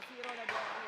Zero na Jerry.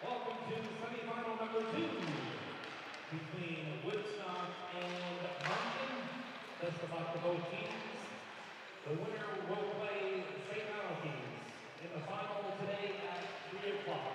Welcome to semifinal number 2 between Woodstock and Moncton. Best of luck to both teams. The winner will play St. Malachy's in the final today at 3 o'clock.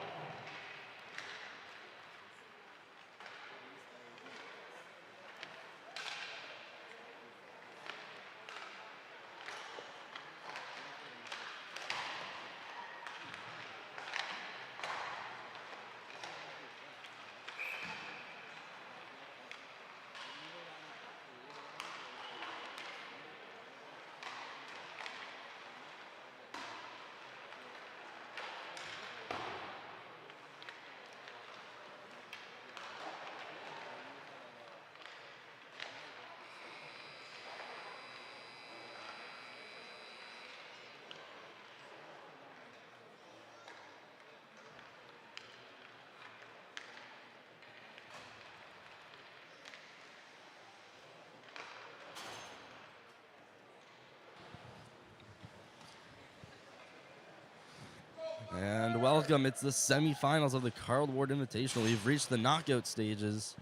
And welcome. It's the semifinals of the Carl Ward Invitational. We've reached the knockout stages.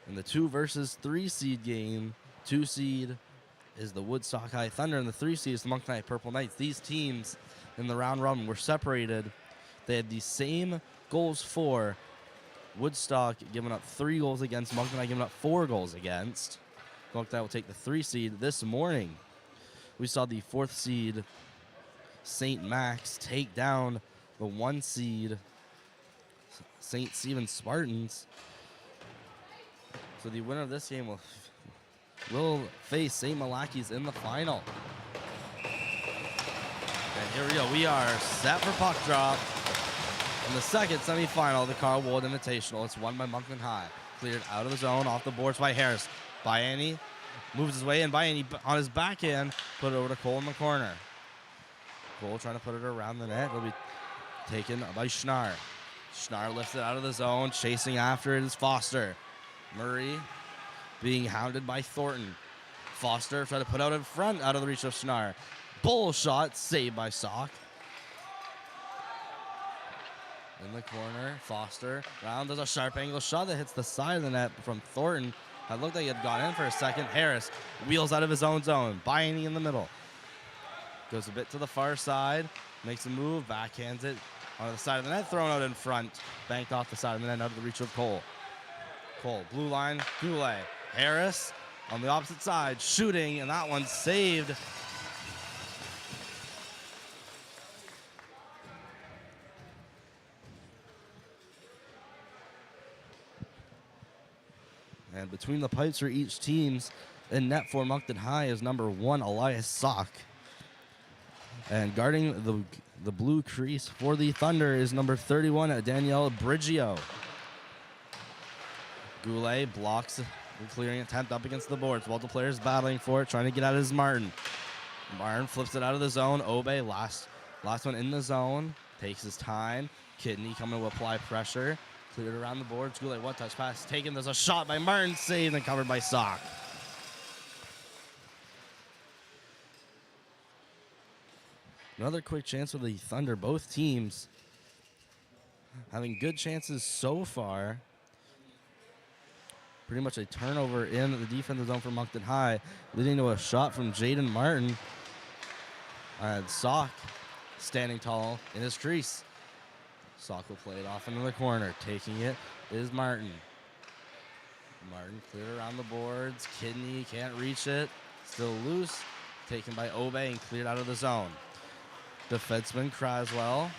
In the 2 versus 3 seed game, 2 seed is the Woodstock High Thunder, and the 3 seed is the Moncton High Purple Knights. These teams in the round robin were separated. They had the same goals for. Woodstock giving up 3 goals against, Moncton High giving up 4 goals against. Moncton High will take the 3 seed. This morning, we saw the 4th seed St. Max take down the 1 seed St. Stephen Spartans. So the winner of this game will face St. Malachy's in the final. And here we go. We are set for puck drop in the second semifinal of the Carl Ward Invitational. It's won by Moncton High. Cleared out of the zone, off the boards by Harris. Bayani moves his way in. Bayani on his backhand, put it over to Cole in the corner. Cole trying to put it around the net. It'll be taken by Schnarr. Schnarr lifts it out of the zone. Chasing after it is Foster. Murray being hounded by Thornton. Foster trying to put out in front, out of the reach of Schnarr. Bull shot, saved by Sock. In the corner, Foster. Round does a sharp angle shot that hits the side of the net from Thornton. That looked like it had gone in for a second. Harris wheels out of his own zone. Bayani in the middle. Goes a bit to the far side, makes a move, backhands it on the side of the net, thrown out in front, banked off the side of the net, out of the reach of Cole. Cole, blue line, Goulet. Harris on the opposite side, shooting, and that one's saved. And between the pipes for each team's in net for Moncton High is number 1, Elias Sock. And guarding the blue crease for the Thunder is number 31, Danielle Brigio. Goulet blocks the clearing attempt up against the boards. Multiple players battling for it, trying to get out is Martin. Martin flips it out of the zone. Obe, last one in the zone. Takes his time. Kidney coming to apply pressure. Cleared around the boards. Goulet, one touch pass taken. There's a shot by Martin, saved and covered by Sock. Another quick chance for the Thunder. Both teams having good chances so far. Pretty much a turnover in the defensive zone for Moncton High, leading to a shot from Jaden Martin. And Sock standing tall in his crease. Sock will play it off into the corner. Taking it is Martin. Martin cleared around the boards. Kidney can't reach it. Still loose. Taken by Obe and cleared out of the zone. Defenseman Craswell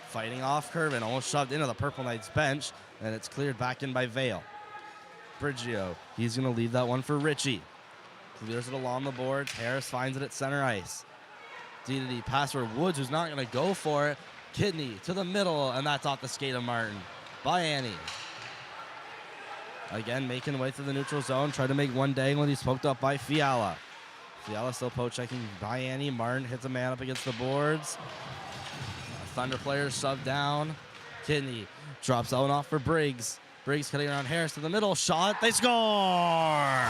fighting off curve and almost shoved into the Purple Knights bench. And it's cleared back in by Vale. Brigio, he's going to leave that one for Richie. Clears it along the boards. Harris finds it at center ice. D-to-D pass for Woods, who's not going to go for it. Kidney to the middle, and that's off the skate of Martin. By Annie. Again, making way through the neutral zone. Tried to make one diagonal. He's poked up by Fiala. Fiala still poke-checking by Annie. Martin hits a man up against the boards. Thunder players shoved down. Kidney drops that one off for Briggs. Briggs cutting around Harris to the middle. Shot. They score!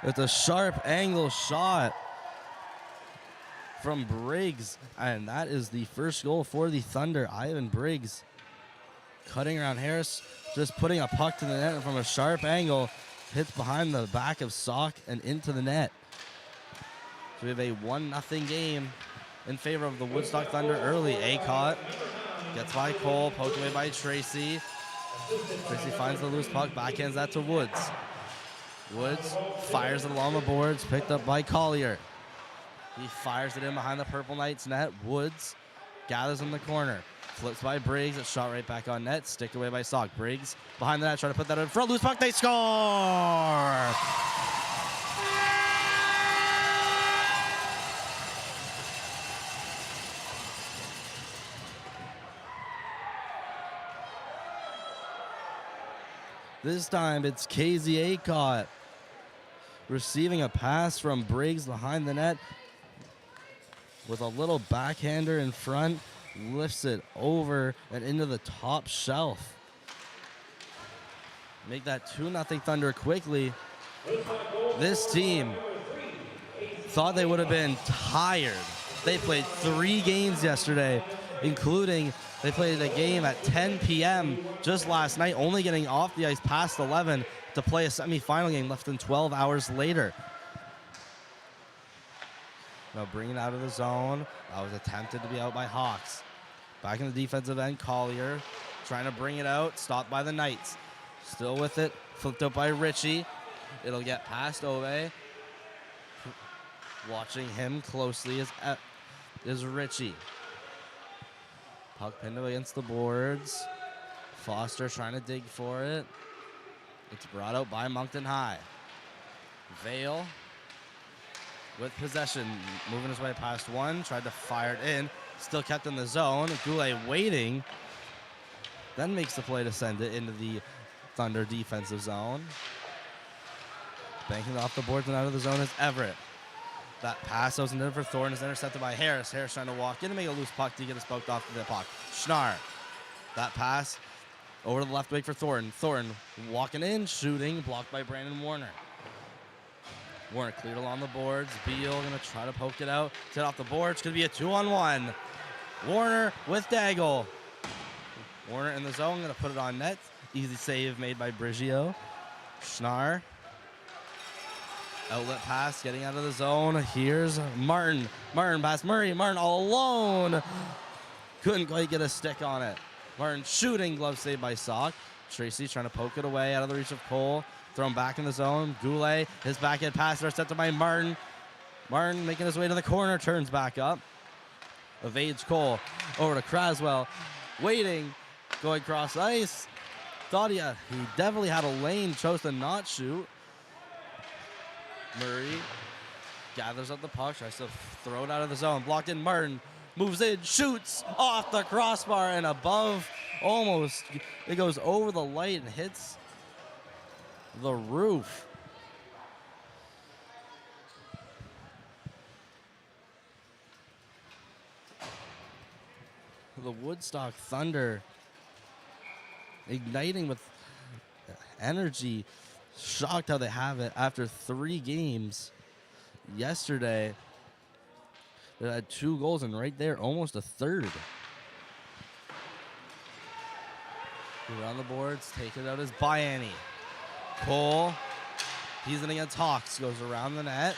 It's a sharp angle shot from Briggs. And that is the first goal for the Thunder. Ivan Briggs cutting around Harris. Just putting a puck to the net from a sharp angle. Hits behind the back of Sock and into the net. So we have a 1-0 game in favor of the Woodstock Thunder early. Acott gets by Cole, poked away by Tracy. Tracy finds the loose puck, backhands that to Woods. Woods fires it along the boards, picked up by Collier. He fires it in behind the Purple Knights net. Woods gathers in the corner. Flips by Briggs, it's shot right back on net. Stick away by Sock. Briggs behind the net, trying to put that in front. Loose puck, they score! This time it's KZ Acott receiving a pass from Briggs behind the net with a little backhander in front, lifts it over and into the top shelf. Make that 2-0 Thunder quickly. This team thought they would have been tired. They played 3 games yesterday, including they played a game at 10 p.m. just last night, only getting off the ice past 11 to play a semifinal game less than 12 hours later. Now bringing it out of the zone. That was attempted to be out by Hawks. Back in the defensive end, Collier trying to bring it out, stopped by the Knights. Still with it, flipped up by Richie. It'll get past Ove. Watching him closely is Richie. Puck pinned up against the boards. Foster trying to dig for it. It's brought out by Moncton High. Vale with possession, moving his way past one. Tried to fire it in. Still kept in the zone. Goulet waiting. Then makes the play to send it into the Thunder defensive zone. Banking it off the boards and out of the zone is Everett. That pass was intended for Thornton is intercepted by Harris. Harris trying to walk in and make a loose puck to get us poked off the puck. Schnarr. That pass over to the left wing for Thornton. Thornton walking in, shooting, blocked by Brandon Warner. Warner cleared along the boards. Beal going to try to poke it out. Set off the boards. Going to be a 2-on-1. Warner with Daigle. Warner in the zone. Going to put it on net. Easy save made by Brigio. Schnarr. Outlet pass, getting out of the zone. Here's Martin. Martin past Murray. Martin all alone. Couldn't quite get a stick on it. Martin shooting, glove saved by Sock. Tracy trying to poke it away out of the reach of Cole. Thrown back in the zone. Goulet, his backhand pass intercepted by Martin. Martin making his way to the corner, turns back up. Evades Cole. Over to Craswell. Waiting, going cross ice. Thought he definitely had a lane, chose to not shoot. Murray gathers up the puck, tries to throw it out of the zone. Blocked in. Martin moves in, shoots off the crossbar and above, almost. It goes over the light and hits the roof. The Woodstock Thunder igniting with energy. Shocked how they have it after 3 games. Yesterday, they had 2 goals, and right there, almost a third. Around the boards, taking it out as Biani. Cole, he's in against Hawks, goes around the net.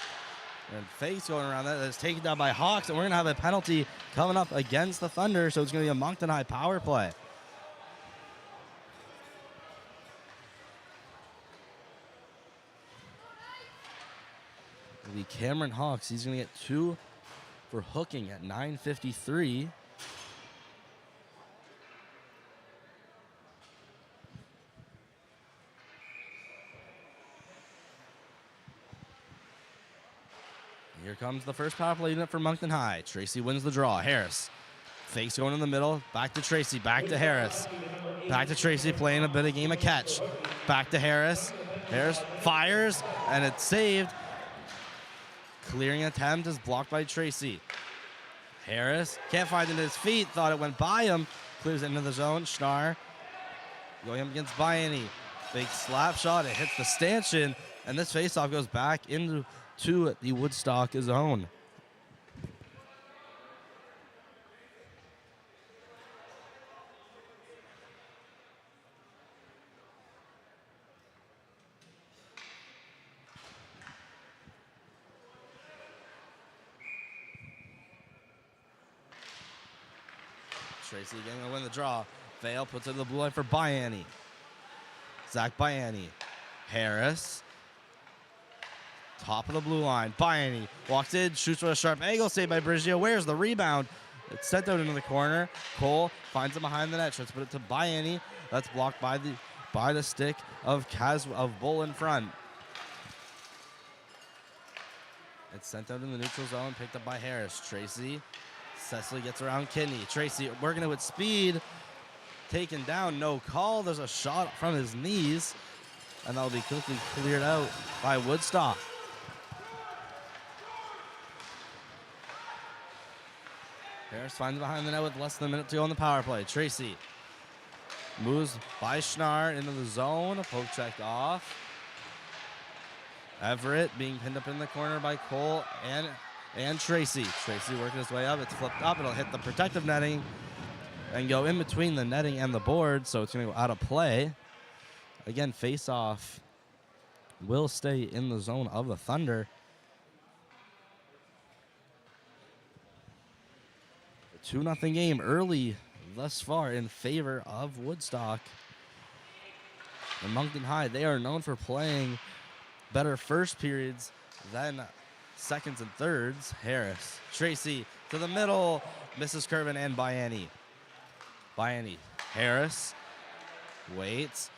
And Fakes going around that. That's taken down by Hawks, and we're going to have a penalty coming up against the Thunder, so it's going to be a Moncton High power play. It'll be Cameron Hawks. He's going to get 2 for hooking at 9:53. Here comes the first power play unit for Moncton High. Tracy wins the draw. Harris fakes going in the middle. Back to Tracy. Back to Harris. Back to Tracy playing a bit of game of catch. Back to Harris. Harris fires, and it's saved. Clearing attempt is blocked by Tracy. Harris can't find it in his feet. Thought it went by him. Clears it into the zone. Schnarr going up against Biani. Big slap shot. It hits the stanchion, and this faceoff goes back into the Woodstock zone. Tracy again gonna win the draw. Vale puts it in the blue line for Biani. Zach Biani. Harris. Top of the blue line. Biani walks in, shoots with a sharp angle. Saved by Brigio. Where's the rebound? It's sent out into the corner. Cole finds it behind the net. Tries to put it to Biani. That's blocked by the stick of Bull in front. It's sent out in the neutral zone. Picked up by Harris. Tracy. Cecily gets around Kidney. Tracy working it with speed. Taken down. No call. There's a shot from his knees. And that'll be quickly cleared out by Woodstock. Harris finds behind the net with less than a minute to go on the power play. Tracy moves by Schnarr into the zone. Poke checked off. Everett being pinned up in the corner by Cole and Tracy. Tracy working his way up. It's flipped up. It'll hit the protective netting and go in between the netting and the board, so it's going to go out of play. Again, face-off will stay in the zone of the Thunder. A 2-0 game early thus far in favor of Woodstock. And Moncton High, they are known for playing better first periods than seconds and thirds. Harris, Tracy to the middle, misses Curvin and Biani. Harris waits,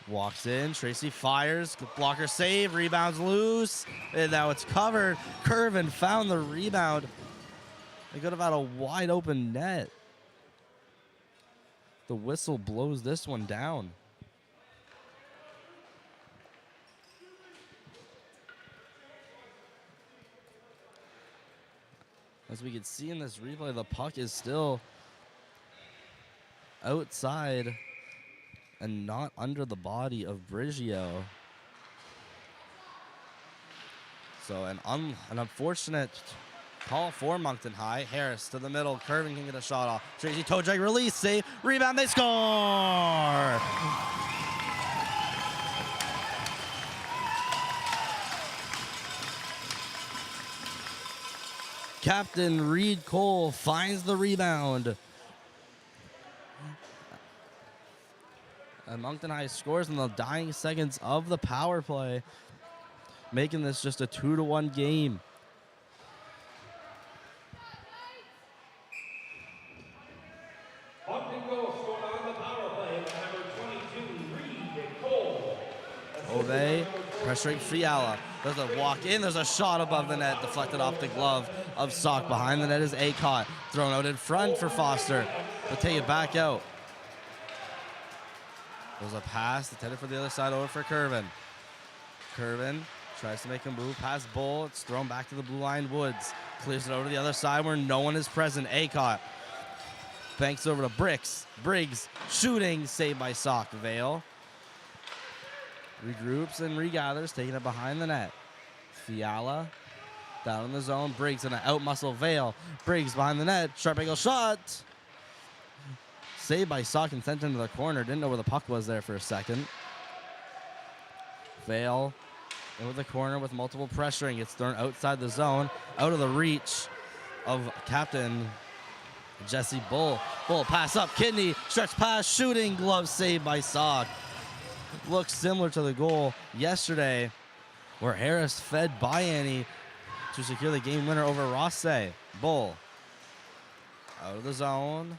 walks in, Tracy fires, blocker save, rebounds loose, and now it's covered. Curvin found the rebound. They could have had a wide open net. The whistle blows this one down. As we can see in this replay, the puck is still outside and not under the body of Brigio. So an unfortunate call for Moncton High. Harris to the middle. Curvin can get a shot off. Tracy toe drag release, save, rebound, they score! Captain Reed Cole finds the rebound. And Moncton High scores in the dying seconds of the power play, making this just a 2-1 game. Moncton goal scored on the power play by number 22, Reed Cole. Ovey Pressuring Fiala. There's a walk in. There's a shot above the net, deflected off the glove of Sock. Behind the net is Acott. Thrown out in front for Foster. But take it back out. There's a pass intended for the other side over for Curvin. Curvin tries to make a move past Bull. It's thrown back to the blue line. Woods clears it over to the other side where no one is present. Acott banks over to Briggs shooting, saved by Sock. Vale regroups and regathers, taking it behind the net. Fiala down in the zone. Briggs in an out muscle Vale. Briggs behind the net. Sharp angle shot. Saved by Sock and sent into the corner. Didn't know where the puck was there for a second. Vale into the corner with multiple pressuring. Gets thrown outside the zone, out of the reach of captain Jesse Bull. Bull pass up, Kidney, stretch pass, shooting, glove saved by Sock. Looks similar to the goal yesterday where Harris fed Bayani to secure the game winner over Rosse. Bull out of the zone.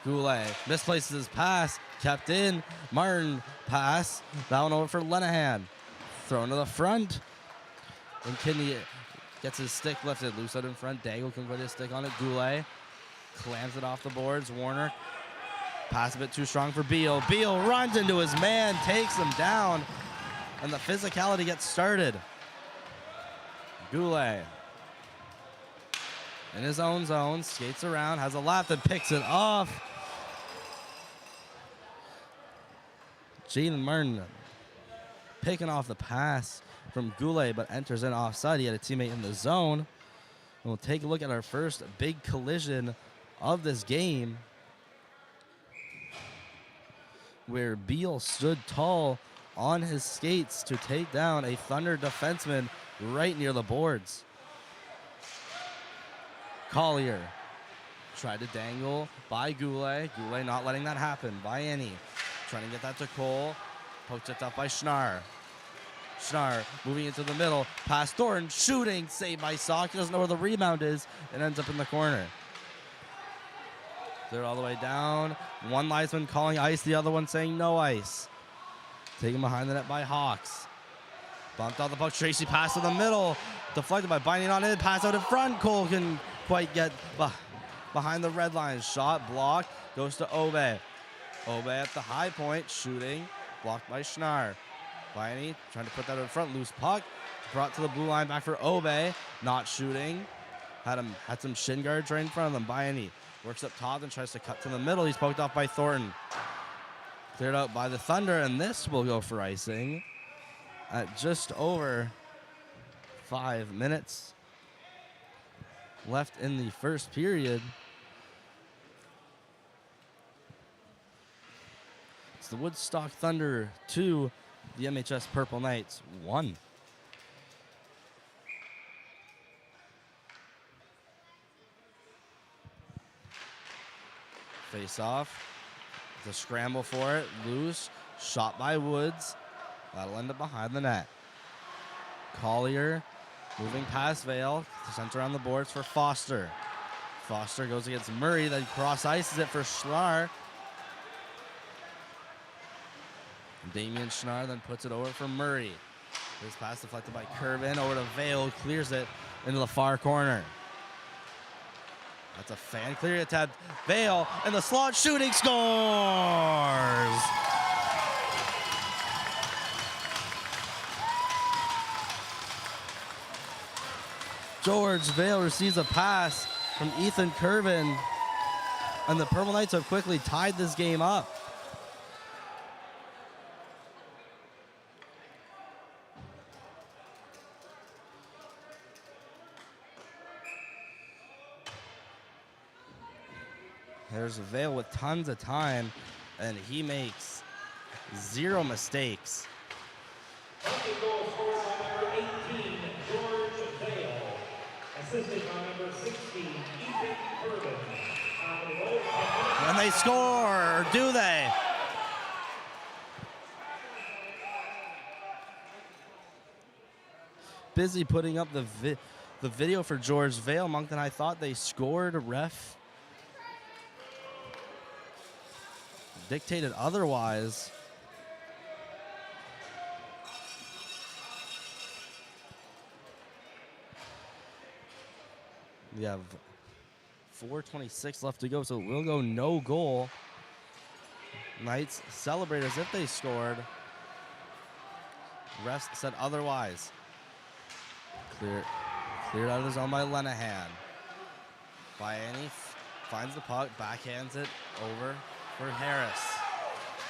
Goulet misplaces his pass, kept in. Martin pass, down over for Lenahan. Thrown to the front. And Kidney gets his stick lifted, loose out in front. Daigle can put his stick on it. Goulet clams it off the boards. Warner pass a bit too strong for Beal. Beal runs into his man, takes him down, and the physicality gets started. Goulet in his own zone, skates around, has a lap and picks it off. Jalen Martin picking off the pass from Goulet, but enters in offside. He had a teammate in the zone. And we'll take a look at our first big collision of this game, where Beal stood tall on his skates to take down a Thunder defenseman right near the boards. Collier tried to dangle by Goulet. Goulet not letting that happen. Bayani trying to get that to Cole. Poked it up by Schnarr. Schnarr moving into the middle. Past Thornton, shooting, saved by Sock. He doesn't know where the rebound is and ends up in the corner. They're all the way down. One linesman calling ice, the other one saying no ice. Taken behind the net by Hawks. Bumped off the puck. Tracy pass in the middle. Deflected by Binding on it. Pass out in front. Cole can quite get behind the red line. Shot blocked. Goes to Obe. Obe at the high point. Shooting. Blocked by Schnarr. Binding trying to put that in front. Loose puck. Brought to the blue line back for Obe. Not shooting. Had some shin guards right in front of them. Binding works up top and tries to cut to the middle. He's poked off by Thornton. Cleared out by the Thunder, and this will go for icing at just over 5 minutes left in the first period. It's the Woodstock Thunder 2, the MHS Purple Knights 1. Face off. The scramble for it. Loose. Shot by Woods. That'll end up behind the net. Collier moving past Vale. Sent around the boards for Foster. Foster goes against Murray. Then cross ices it for Schnarr. Damian Schnarr then puts it over for Murray. His pass deflected by Curvin. Over to Vale. Clears it into the far corner. That's a fan clear attempt. Vale in the slot, shooting, scores! George Vale receives a pass from Ethan Curvin, and the Purple Knights have quickly tied this game up. There's Vale with tons of time, and he makes 0 mistakes. Second goal scored by number 18, George Vale. Assisted by number 16, Ethan Curvin. And they score, or do they? Busy putting up the video for George Vale. Moncton, I thought they scored. Ref dictated otherwise. We have 4:26 left to go, so it will go no goal. Knights celebrate as if they scored. Refs said otherwise. Cleared out of the zone by Lenahan. Biani finds the puck, backhands it over for Harris.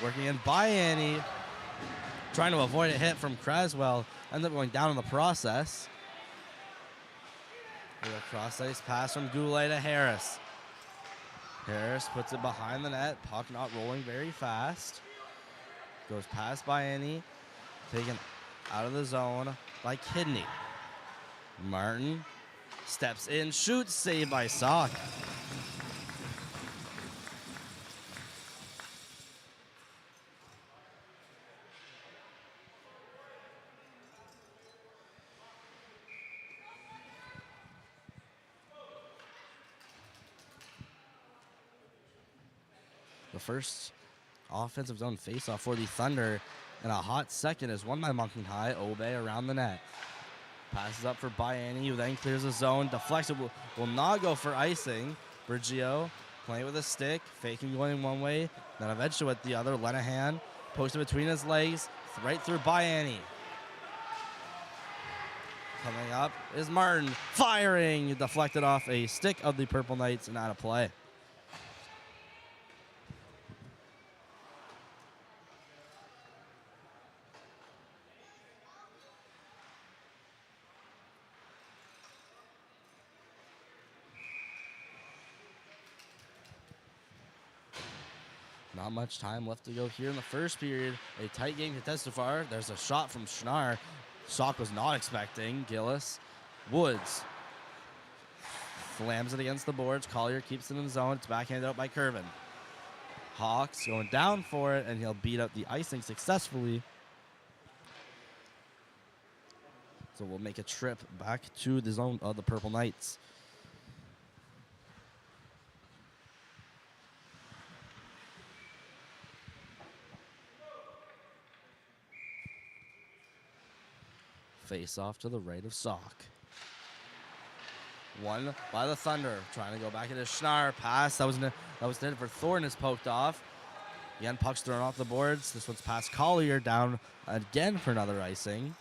Working in Biani, trying to avoid a hit from Creswell. Ends up going down in the process. With a cross-ice pass from Goulet to Harris. Harris puts it behind the net. Puck not rolling very fast. Goes past Biani. Taken out of the zone by Kidney. Martin steps in, shoots, saved by Sock. The first offensive zone faceoff for the Thunder in a hot second is won by Moncton High. Obey around the net. Passes up for Biani, who then clears the zone. Deflects, will not go for icing. Bergio playing with a stick, faking going one way, then eventually with the other. Lenahan posted between his legs, right through Biani. Coming up is Martin, firing, deflected off a stick of the Purple Knights and out of play. Not much time left to go here in the first period. A tight game contested so far. There's a shot from Schnarr. Sock was not expecting. Gillis. Woods slams it against the boards. Collier keeps it in the zone. It's backhanded out by Curvin. Hawks going down for it, and he'll beat up the icing successfully. So we'll make a trip back to the zone of the Purple Knights. Face off to the right of Sock. One by the Thunder, trying to go back into Schnarr. Pass that was intended for Thornton, is poked off. Again, puck's thrown off the boards. This one's past Collier, down again for another icing.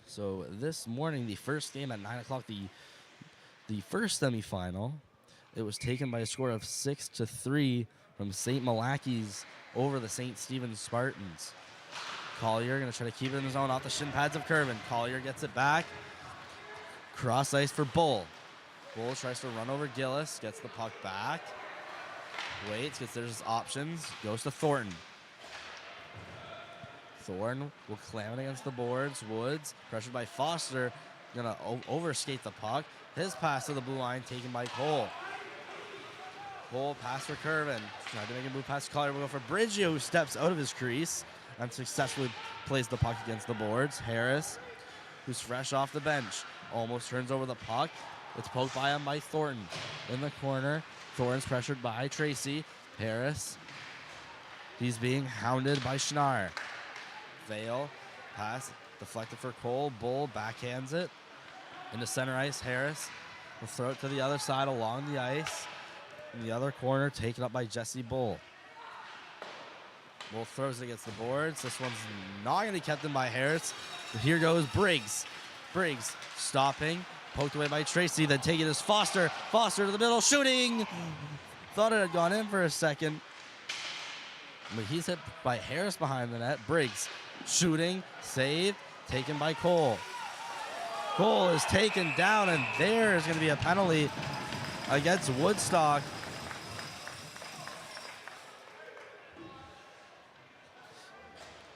So this morning, the first game at 9 o'clock, the first semifinal, it was taken by a score of 6-3 from St. Malachi's over the St. Stephen's Spartans. Collier going to try to keep it in the zone off the shin pads of Curvin. Collier gets it back. Cross ice for Bull. Bull tries to run over Gillis, gets the puck back. Waits, considers his options, goes to Thornton. Thornton will clam it against the boards. Woods, pressured by Foster, going to overskate the puck. His pass to the blue line taken by Cole. Cole pass for Curvin. Trying to make a move past Collier. We'll go for Brigio, who steps out of his crease and successfully plays the puck against the boards. Harris, who's fresh off the bench, almost turns over the puck. It's poked by him by Thornton. In the corner, Thornton's pressured by Tracy. Harris, he's being hounded by Schnarr. Vale, pass, deflected for Cole. Bull backhands it into center ice. Harris will throw it to the other side along the ice. In the other corner, taken up by Jesse Bull. Bull throws it against the boards. This one's not going to be kept in by Harris. But here goes Briggs. Briggs stopping, poked away by Tracy, then taking his Foster. Foster to the middle, shooting. Thought it had gone in for a second. But he's hit by Harris behind the net. Briggs shooting, saved, taken by Cole. Cole is taken down, and there is going to be a penalty against Woodstock.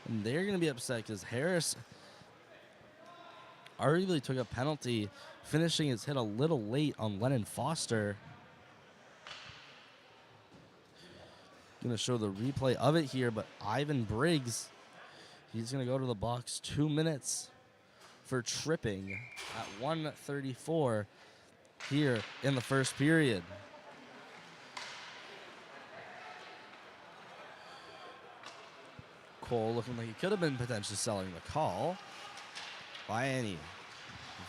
And they're going to be upset because Harris arguably took a penalty, finishing his hit a little late on Lennon Foster. Going to show the replay of it here, but Ivan Briggs, he's going to go to the box. 2 minutes for tripping at 1:34 here in the first period. Cole looking like he could have been potentially selling the call. Biani.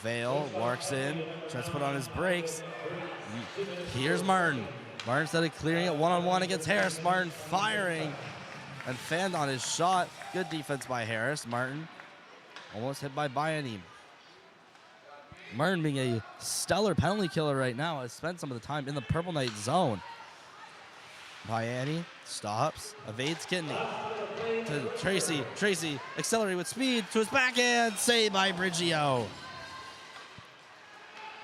Vale works in, tries to put on his brakes. Here's Martin. Martin, instead of clearing it one-on-one against Harris, Martin firing and fanned on his shot. Good defense by Harris. Martin almost hit by Biani. Martin being a stellar penalty killer right now has spent some of the time in the Purple Knight zone. Biani stops, evades Kidney to Tracy. Tracy accelerate with speed to his backhand, saved by Brigio.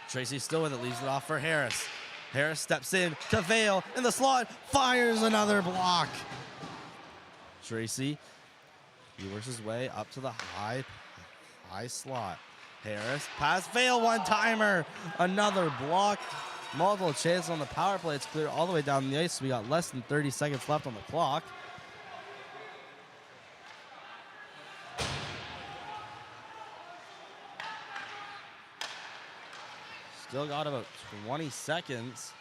Tracy still with it, leaves it off for Harris. Harris steps in to Vale in the slot, fires another block. Tracy, he works his way up to the high slot. Harris, pass Vale, one-timer, another block. Multiple chances on the power play. It's clear all the way down the ice. So we got less than 30 seconds left on the clock. Still got about 20 seconds.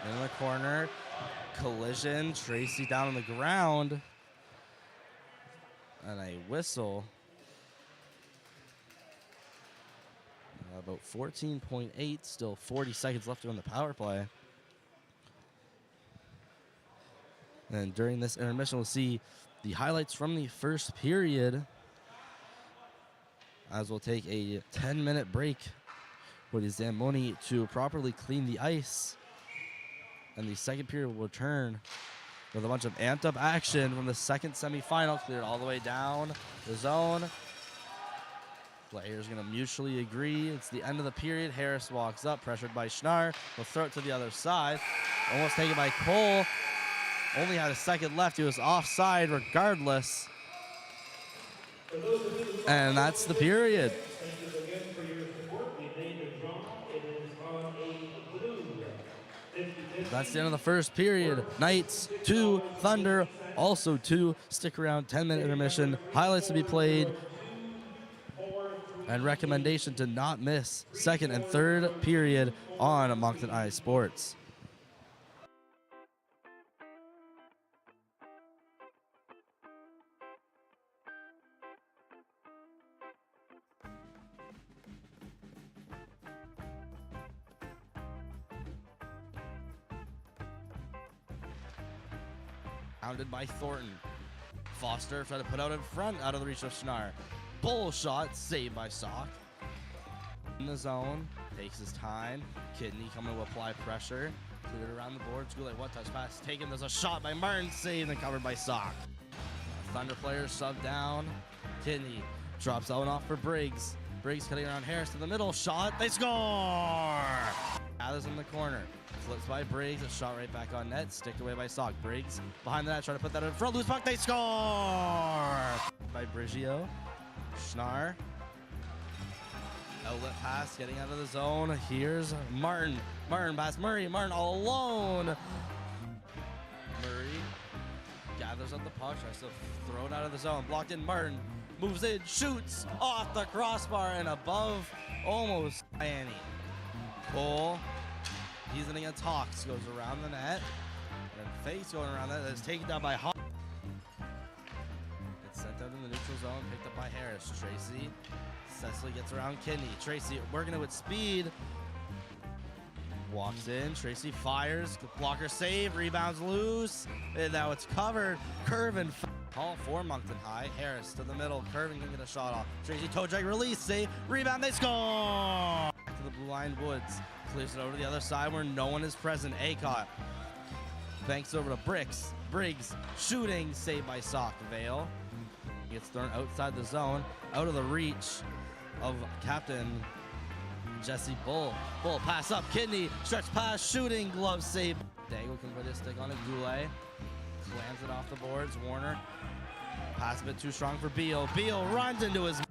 In the corner, collision. Tracy down on the ground. And a whistle. About 14.8, still 40 seconds left on the power play. And during this intermission, we'll see the highlights from the first period, as we'll take a 10-minute break for the Zamboni to properly clean the ice. And the second period will return with a bunch of amped-up action from the second semifinal, cleared all the way down the zone. Players going to mutually agree. It's the end of the period. Harris walks up, pressured by Schnarr. Will throw it to the other side. Almost taken by Cole. Only had a second left. He was offside regardless. And that's the period. That's the end of the first period. Knights 2, Thunder also 2. Stick around, 10-minute intermission. Highlights to be played. And recommendation to not miss second and third period on Moncton Eye Sports. Pounded by Thornton. Foster tried to put out in front, out of the reach of Schnarr. Bull shot, saved by Sock. In the zone, takes his time. Kidney coming to apply pressure. Cleared around the boards. Goulet, what touch pass taken. There's a shot by Martin, saved and covered by Sock. Thunder players sub down. Kidney drops that one off for Briggs. Briggs cutting around Harris to the middle. Shot, they score! Gathers in the corner. Flips by Briggs, a shot right back on net. Sticked away by Sock. Briggs behind the net, trying to put that in front. Loose puck, they score! By Brigio. Schnarr. Outlet pass, getting out of the zone. Here's Martin. Martin past Murray. Martin all alone. Murray gathers up the puck, tries to throw it out of the zone. Blocked in. Martin moves in, shoots off the crossbar and above, almost. Annie. Cole. He's in against Hawks. Goes around the net. And face going around that. That's taken down by Hawks. Sent out in the neutral zone, picked up by Harris. Tracy. Cecily gets around Kidney. Tracy working it with speed. Walks in. Tracy fires. Blocker save. Rebounds loose. And now it's covered. Curvin. Call for Moncton High. Harris to the middle. Curvin can get a shot off. Tracy toe drag release. Save. Rebound. They score. Back to the blue line. Woods. Clears it over to the other side where no one is present. Acott. Banks over to Briggs. Shooting. Saved by Sock. Vale. Gets thrown outside the zone, out of the reach of Captain Jesse Bull. Bull pass up, Kidney, stretch pass, shooting, glove save. Dago can put his stick on it, Goulet slams it off the boards. Warner, pass a bit too strong for Beal. Beal runs into his.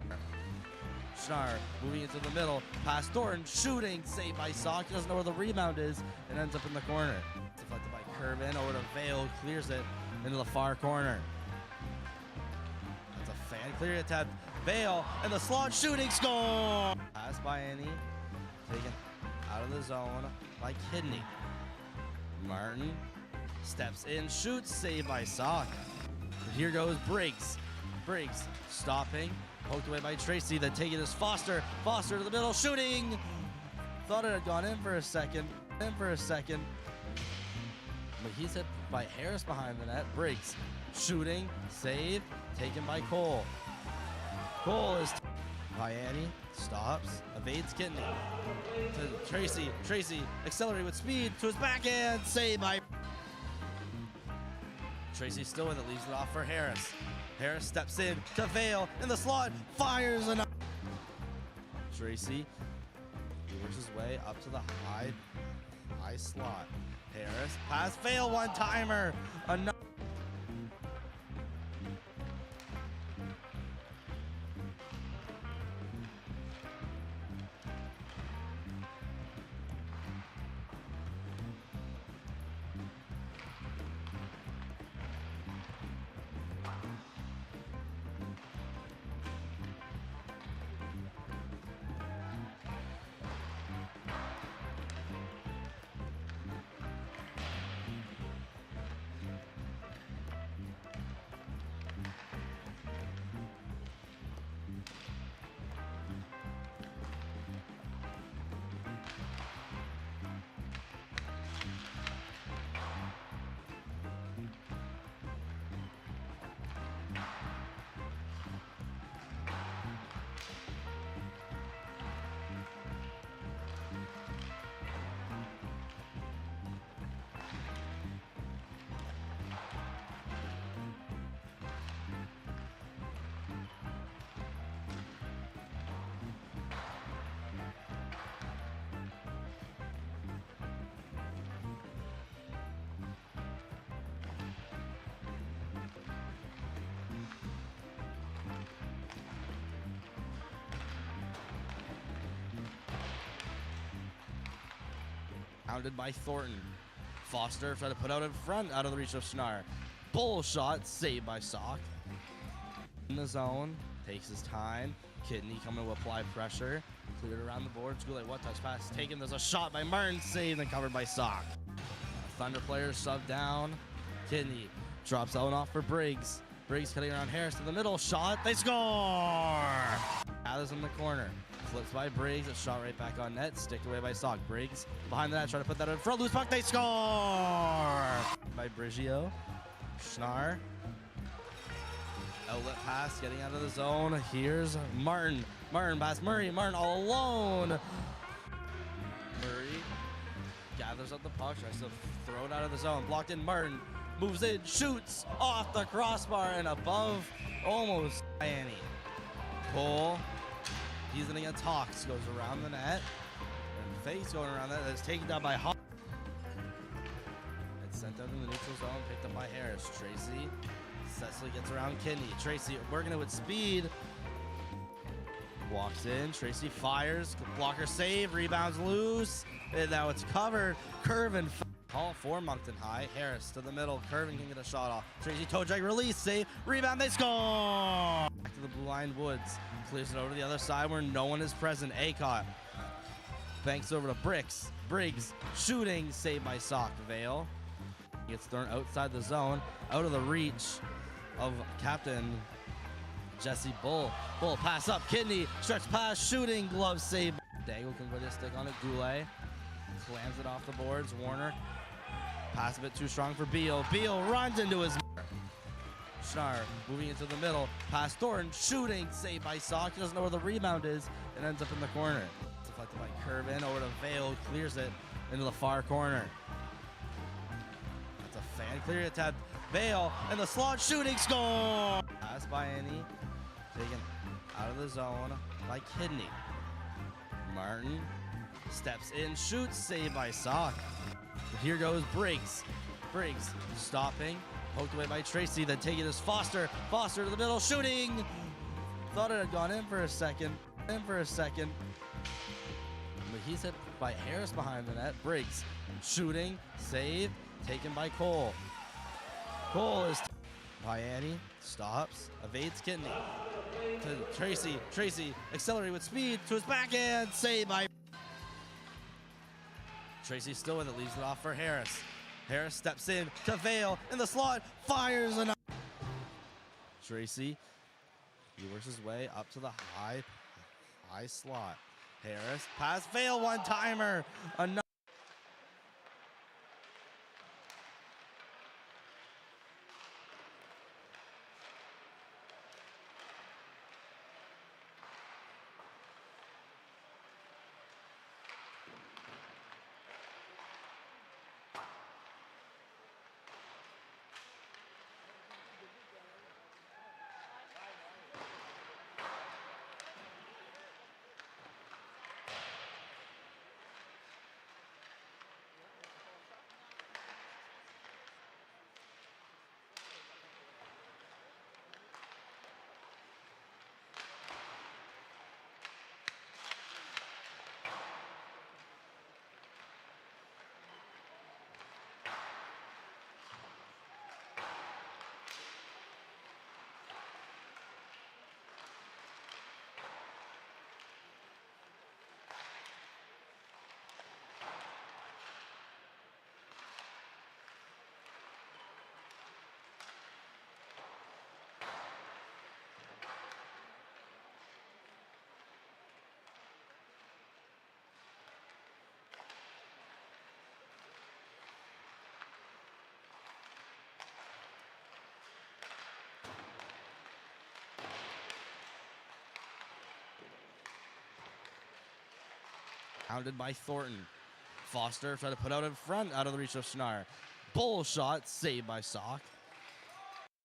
Schnarr moving into the middle, pass Thornton, shooting, saved by Sock. He doesn't know where the rebound is, and ends up in the corner. Deflected by Curvin, over to Vale, clears it into the far corner. Fan clear attempt. Vale and the slot shooting score. Pass by Annie. Taken out of the zone by Kidney. Martin steps in, shoots, saved by Sock. Here goes Briggs. Briggs stopping, poked away by Tracy, then taking is Foster. Foster to the middle, shooting. Thought it had gone in for a second. But he's hit by Harris behind the net. Briggs shooting, save, taken by Cole. Cole is by Annie, stops, evades Kidney. To Tracy. Tracy accelerating with speed to his backhand, save by Tracy still with it, leaves it off for Harris. Harris steps in to Vale in the slot, fires another. Tracy works his way up to the high slot. Harris pass Vale, one-timer. Another. Pounded by Thornton. Foster tried to put out in front, out of the reach of Schnarr. Bull shot, saved by Sock. In the zone, takes his time. Kidney coming to apply pressure. Cleared around the boards. Goulet, what touch pass taken. There's a shot by Martin, saved and covered by Sock. Thunder players shoved down. Kidney drops out off for Briggs. Briggs cutting around Harris to the middle. Shot, they score! Gathers in the corner. Flips by Briggs, a shot right back on net, sticked away by Sock. Briggs behind the net, trying to put that in front, loose puck, they score! By Brigio. Schnarr. Outlet pass, getting out of the zone. Here's Martin. Martin past Murray. Martin all alone. Murray gathers up the puck, tries to throw it out of the zone. Blocked in, Martin moves in, shoots off the crossbar and above, almost by Annie. Cole. He's against Hawks, goes around the net. And face going around that. That's taken down by Hawks. It's sent out in the neutral zone, picked up by Harris. Tracy. Cecily gets around Kidney. Tracy working it with speed. Walks in. Tracy fires. Blocker save. Rebounds loose. And now it's covered. Curvin. Call for Moncton High. Harris to the middle. Curvin can get a shot off. Tracy toe drag release. Save. Rebound. They score. Back to the blue line Woods. Clears it over to the other side where no one is present. Acott banks over to Briggs. Briggs shooting, saved by Sock. Vale gets thrown outside the zone, out of the reach of captain Jesse Bull. Bull pass up, Kidney, stretch pass, shooting, glove save. Dangle can put his stick on it. Goulet slams it off the boards. Warner pass a bit too strong for Beal. Beal runs into his. Schnarr moving into the middle, past Thornton, shooting, saved by Sock. He doesn't know where the rebound is, and ends up in the corner. Deflected by Curvin, over to Vale, clears it into the far corner. That's a fan clear attempt. Vale, and the slot, shooting, score! Pass by Annie, taken out of the zone by Kidney. Martin steps in, shoots, saved by Sock. Here goes Briggs. Briggs stopping. Poked away by Tracy, then taking is Foster. Foster to the middle, shooting. Thought it had gone in for a second. But he's hit by Harris behind the net. Briggs shooting, save, taken by Cole. Cole is by Annie, stops, evades Kidney. To Tracy. Tracy accelerating with speed to his backhand, saved by Tracy still with it, leaves it off for Harris. Harris steps in to Vale in the slot, fires another. Tracy, he works his way up to the high slot. Harris, pass, fail, one-timer. Another. Pounded by Thornton. Foster tried to put out in front, out of the reach of Schnarr. Bull shot, saved by Sock.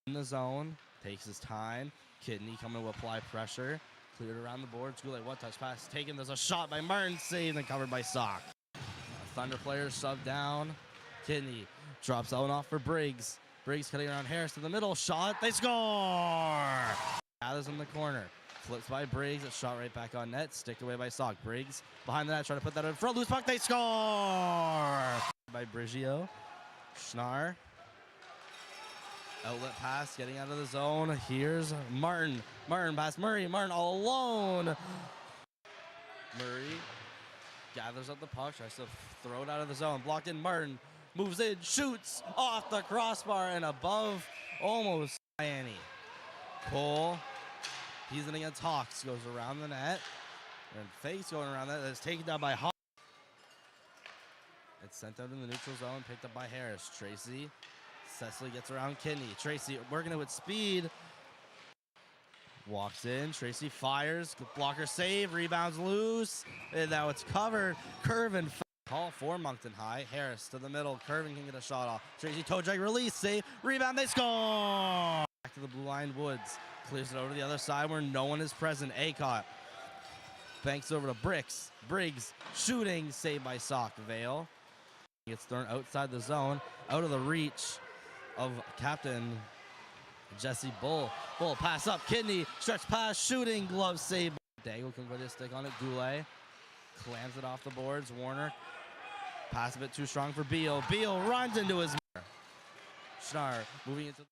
In the zone, takes his time. Kidney coming to apply pressure. Cleared around the boards. Goulet, one-touch pass taken. There's a shot by Martin, saved and covered by Sock. Thunder players shoved down. Kidney drops out and off for Briggs. Briggs cutting around Harris to the middle. Shot, they score! Gathers in the corner. Flips by Briggs, it's shot right back on net, sticked away by Sock. Briggs behind the net, trying to put that in front, loose puck, they score! By Brigio. Schnarr. Outlet pass, getting out of the zone. Here's Martin. Martin past Murray. Martin all alone. Murray gathers up the puck, tries to throw it out of the zone. Blocked in, Martin moves in, shoots off the crossbar and above, almost Annie. Cole. He's in against Hawks, goes around the net, and fakes going around that. It's taken down by Hawks. It's sent out in the neutral zone, picked up by Harris. Tracy, Cecily gets around Kidney. Tracy working it with speed. Walks in, Tracy fires, blocker save, rebounds loose, and now it's covered. Curvin, call for Moncton High. Harris to the middle, Curvin can get a shot off. Tracy toe drag release, save, rebound, they score! Back to the blue line, Woods. Clears it over to the other side where no one is present. Acott banks over to Briggs. Briggs shooting, saved by Sock. Vale gets thrown outside the zone, out of the reach of Captain Jesse Bull. Bull pass up, Kidney, stretch pass, shooting, glove save. Daigle can put his stick on it. Goulet clams it off the boards. Warner pass a bit too strong for Beal. Beal runs into his. Schnarr moving into.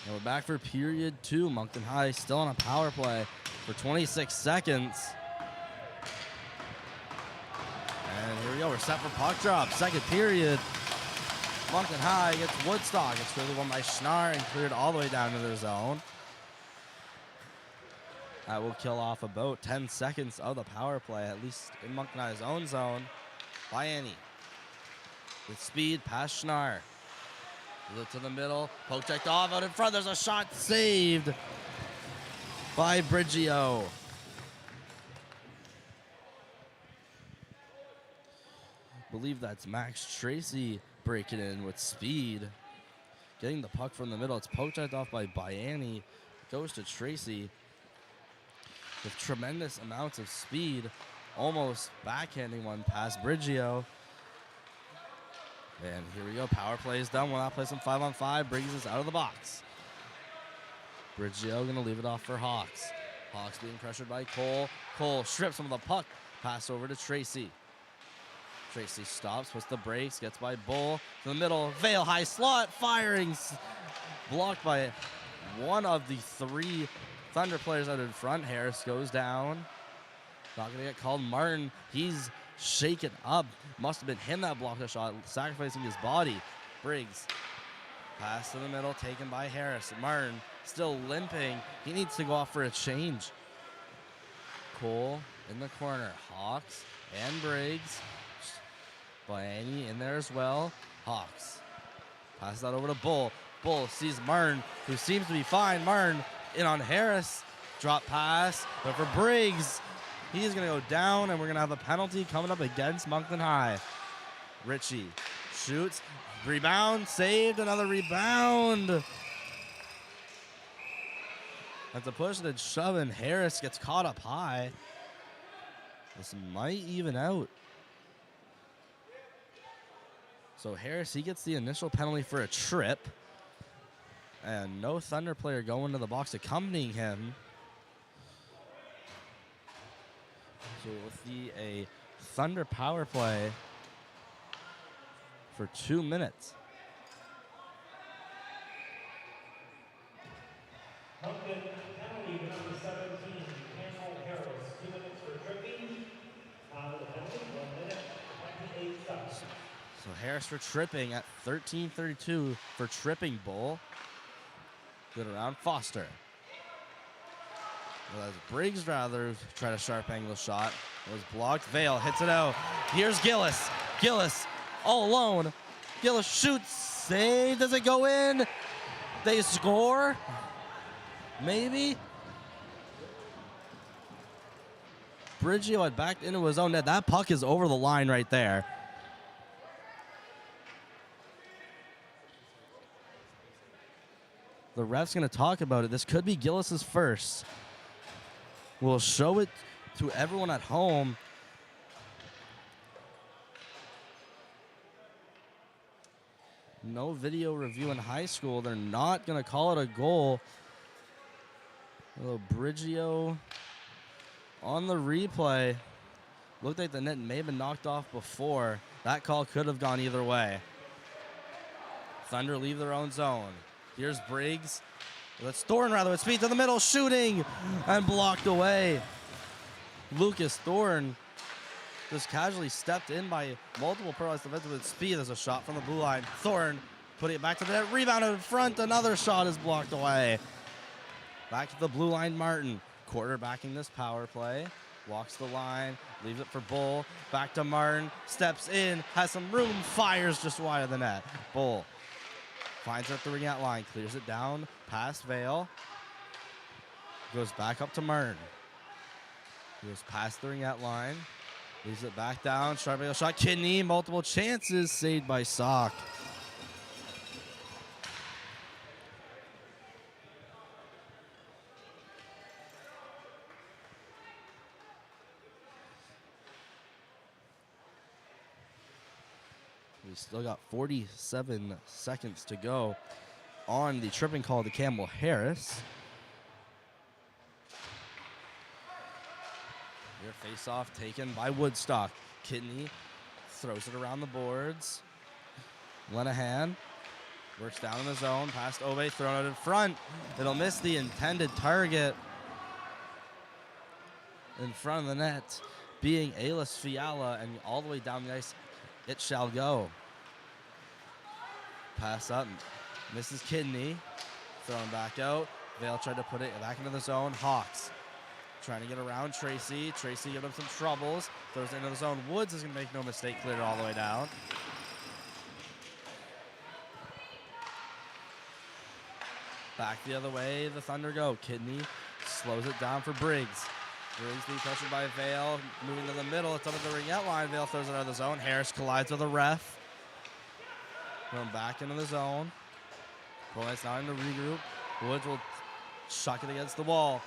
And we're back for period 2. Moncton High still on a power play for 26 seconds. And here we go. We're set for puck drop. Second period. Moncton High gets Woodstock. It's clearly won by Schnarr and cleared all the way down to their zone. That will kill off about 10 seconds of the power play, at least in Moncton High's own zone, by Annie. with speed past Schnarr. Look to the middle. Poke checked off out in front. There's a shot saved by Brigio. Believe that's Max Tracy breaking in with speed. Getting the puck from the middle. It's poke checked off by Biani. Goes to Tracy with tremendous amounts of speed. Almost backhanding one past Brigio. And here we go. Power play is done. We'll now play some 5-on-5. Briggs is out of the box. Brigio going to leave it off for Hawks. Hawks being pressured by Cole. Cole strips him of the puck. Pass over to Tracy. Tracy stops, puts the brakes, gets by Bull to the middle. Vale high slot, firing. Blocked by one of the three Thunder players out in front. Harris goes down. Not going to get called. Martin, he's shaken up. Must have been him that blocked the shot, sacrificing his body. Briggs. Pass to the middle, taken by Harris. Martin still limping. He needs to go off for a change. Cole in the corner. Hawks and Briggs. Biani in there as well. Hawks. Pass that over to Bull. Bull sees Martin, who seems to be fine. Martin in on Harris. Drop pass. But for Briggs, he is going to go down, and we're going to have a penalty coming up against Moncton High. Ritchie shoots. Rebound. Saved. Another rebound. That's a push and shove, and Harris gets caught up high. This might even out. So Harris, he gets the initial penalty for a trip. And no Thunder player going to the box accompanying him. So we'll see a Thunder power play for 2 minutes. Moncton penalty to number 17, Campbell Harris. 2 minutes for tripping. The penalty, 1 minute, 28 seconds. So Harris for tripping at 13:32 for tripping Bull. Good around Foster. Well, as Briggs rather try to sharp angle shot. It was blocked. Vale hits it out. Here's Gillis. Gillis all alone. Gillis shoots. Save. Does it go in? They score? Maybe. Brigio had backed into his own net. That puck is over the line right there. The ref's going to talk about it. This could be Gillis's first. We'll show it to everyone at home. No video review in high school. They're not going to call it a goal. A little Brigio on the replay. Looked like the net may have been knocked off before. That call could have gone either way. Thunder leave their own zone. Here's Briggs. That's Thorne rather with speed to the middle, shooting and blocked away. Lucas Thorne just casually stepped in by multiple paralyzed defenders with speed. There's a shot from the blue line. Thorne putting it back to the net, rebounded in front. Another shot is blocked away. Back to the blue line, Martin. Quarterbacking this power play. Walks the line, leaves it for Bull. Back to Martin, steps in, has some room, fires just wide of the net. Bull finds it at the ring out line, clears it down, past Vale. Goes back up to Martin. Goes past the ring out line, leaves it back down, sharp angle shot, Kidney, multiple chances, saved by Sock. We still got 47 seconds to go on the tripping call to Campbell Harris. Your face-off taken by Woodstock. Kidney throws it around the boards. Lenahan works down in the zone. Past Ove, thrown out in front. It'll miss the intended target. In front of the net, being Ayla Fiala, and all the way down the ice, it shall go. Pass up, misses Kidney, thrown back out. Vale tried to put it back into the zone. Hawks trying to get around Tracy. Tracy giving him some troubles. Throws it into the zone. Woods is going to make no mistake, clear it all the way down. Back the other way, the Thunder go. Kidney slows it down for Briggs. Briggs being pressured by Vale, moving to the middle. It's up at the ringette line. Vale throws it out of the zone. Harris collides with a ref. Going back into the zone. Points now in to regroup. Woods will chuck it against the wall.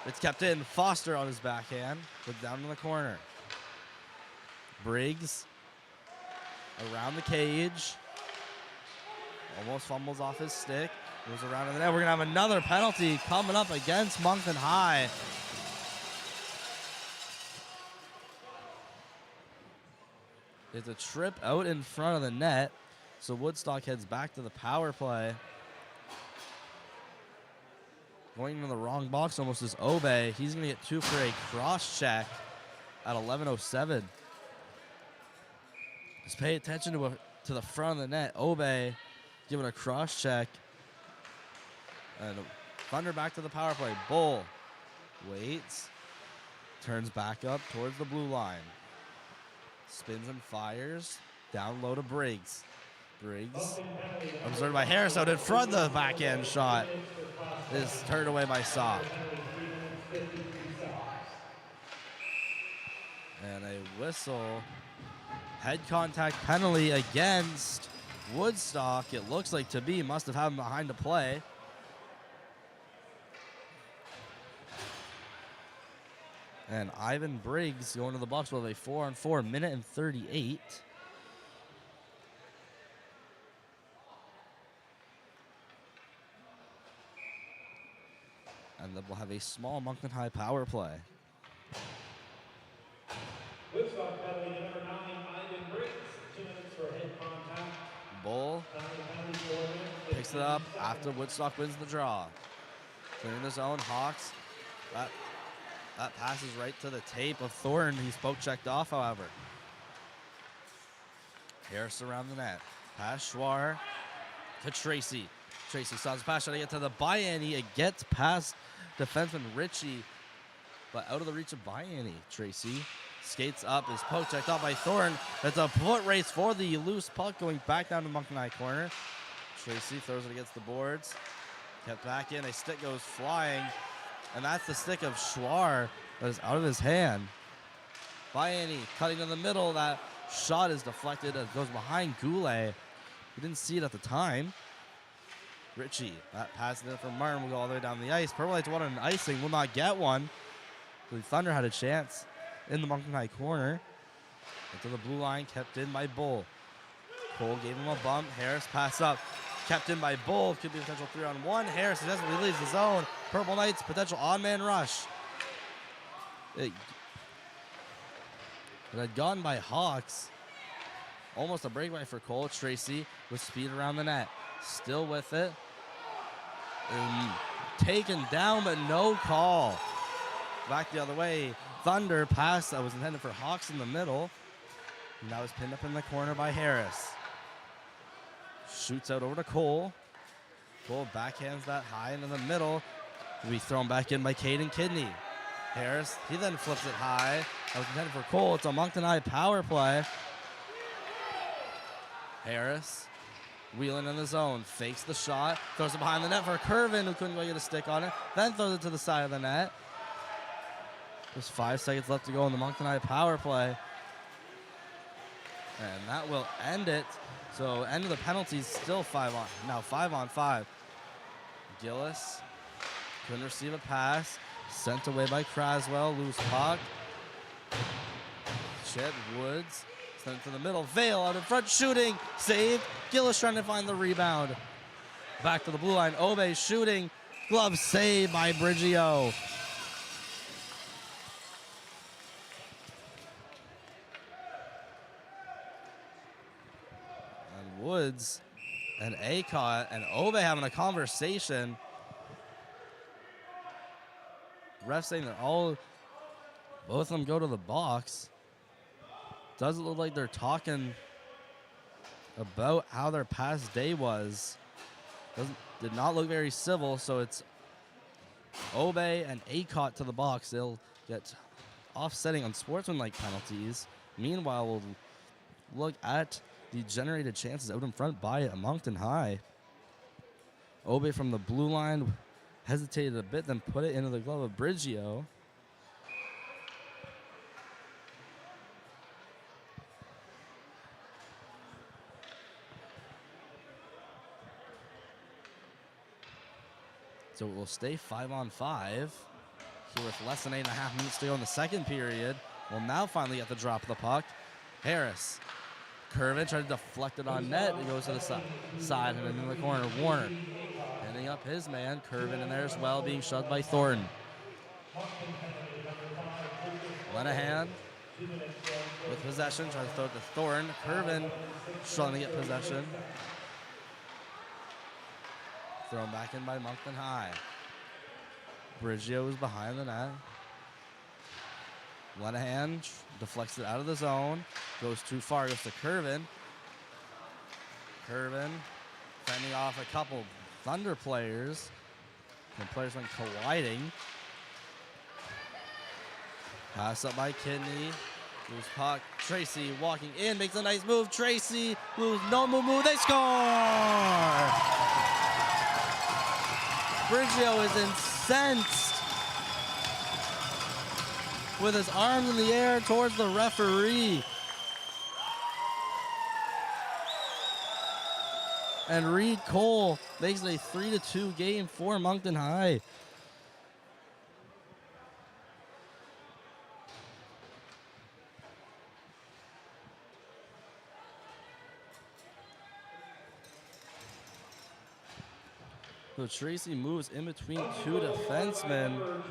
It's kept in. Foster on his backhand. But down in the corner. Briggs around the cage. Almost fumbles off his stick. Moves around in the net. We're going to have another penalty coming up against Moncton High. It's a trip out in front of the net. So Woodstock heads back to the power play. Going into the wrong box almost is Obe. He's going to get 2 for a cross check at 11:07. Just pay attention to the front of the net. Obe giving a cross check. And Thunder back to the power play. Bull waits. Turns back up towards the blue line. Spins and fires. Down low to Briggs. Briggs observed by Harris out in front of the backhand shot. Is turned away by Sock. And a whistle. Head contact penalty against Woodstock. It looks like to be. Must have had him behind the play. And Ivan Briggs going to the box with a 4-on-4, minute and 38. And then we'll have a small Moncton High power play. Woodstock penalty number 9, Ivan Briggs. 2 minutes for head contact. Bull picks it up after Woodstock wins the draw. Clearing the zone, Hawks. That passes right to the tape of Thornton. He's poke checked off, however. Harris around the net. Pass Schwar to Tracy. Tracy stops the pass, trying to get to the Bayani. It gets past defenseman Ritchie, but out of the reach of Bayani. Tracy skates up, is poke checked off by Thornton. That's a foot race for the loose puck going back down to Moncton High corner. Tracy throws it against the boards. Kept back in, a stick goes flying, and that's the stick of Schwar that is out of his hand. Bayani cutting in the middle. That shot is deflected. It goes behind Goulet. We didn't see it at the time. Ritchie, that pass in from Martin will go all the way down the ice. Purple Lights wanted an icing, will not get one. The Thunder had a chance in the Moncton High corner. Into the blue line, kept in by Bull. Cole gave him a bump. Harris pass up, kept in by Bull. Could be a potential 3-on-1. Harris successfully leaves the zone. Purple Knights, potential on-man rush. It had gone by Hawks. Almost a breakaway for Cole. Tracy with speed around the net. Still with it. And taken down, but no call. Back the other way. Thunder pass that was intended for Hawks in the middle. And that was pinned up in the corner by Harris. Shoots out over to Cole. Cole backhands that high into the middle. To be thrown back in by Caden Kidney. Harris, he then flips it high. That was intended for Cole. It's a Moncton High power play. Harris wheeling in the zone, fakes the shot, throws it behind the net for Curvin, who couldn't go get a stick on it, then throws it to the side of the net. There's 5 seconds left to go in the Moncton High power play. And that will end it. So end of the penalties, still 5-on-5. Gillis couldn't receive a pass. Sent away by Craswell, loose puck. Chet Woods. Sent to the middle. Vale out in front, shooting. Saved. Gillis trying to find the rebound. Back to the blue line. Obe shooting. Glove saved by Brigio. And Woods and Acott and Obe having a conversation. Ref saying that both of them go to the box. Doesn't look like they're talking about how their past day was. Did not look very civil, so it's Obe and Acott to the box. They'll get offsetting unsportsmanlike penalties. Meanwhile, we'll look at the generated chances out in front by Moncton High. Obe from the blue line hesitated a bit, then put it into the glove of Brigio. So it will stay 5-on-5 here with less than 8.5 minutes to go in the second period. We'll now finally get the drop of the puck. Harris, Curvin tried to deflect it on net. It goes to the side and in the corner. Warner handing up his man. Curvin in there as well, being shoved by Thornton. Lenahan with possession, trying to throw it to Thornton. Curvin struggling to get possession. Thrown back in by Moncton High. Brigio is behind the net. Lenahan deflects it out of the zone. Goes too far, goes to Curvin. Curvin fending off a couple Thunder players. And players went colliding. Pass up by Kidney. Loose puck. Tracy walking in, makes a nice move. Tracy moves, no move. They score! Brigio is incensed with his arms in the air towards the referee. And Reed Cole makes it a 3-2 game for Moncton High. So Tracy moves in between two defensemen.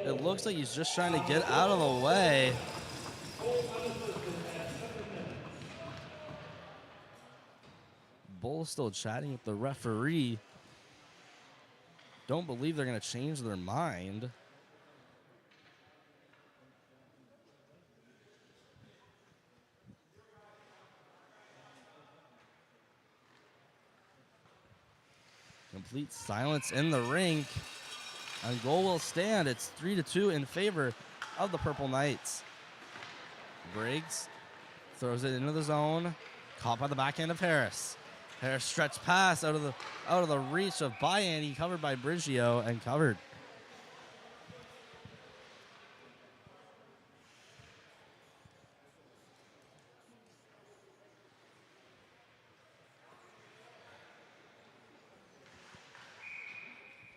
It looks like he's just trying to get out of the way. Bull's still chatting with the referee. Don't believe they're going to change their mind. Complete silence in the rink. And goal will stand. It's 3-2 in favor of the Purple Knights. Briggs throws it into the zone. Caught by the backhand of Harris. Harris stretched pass out of the reach of Bayani, covered by Brigio and covered.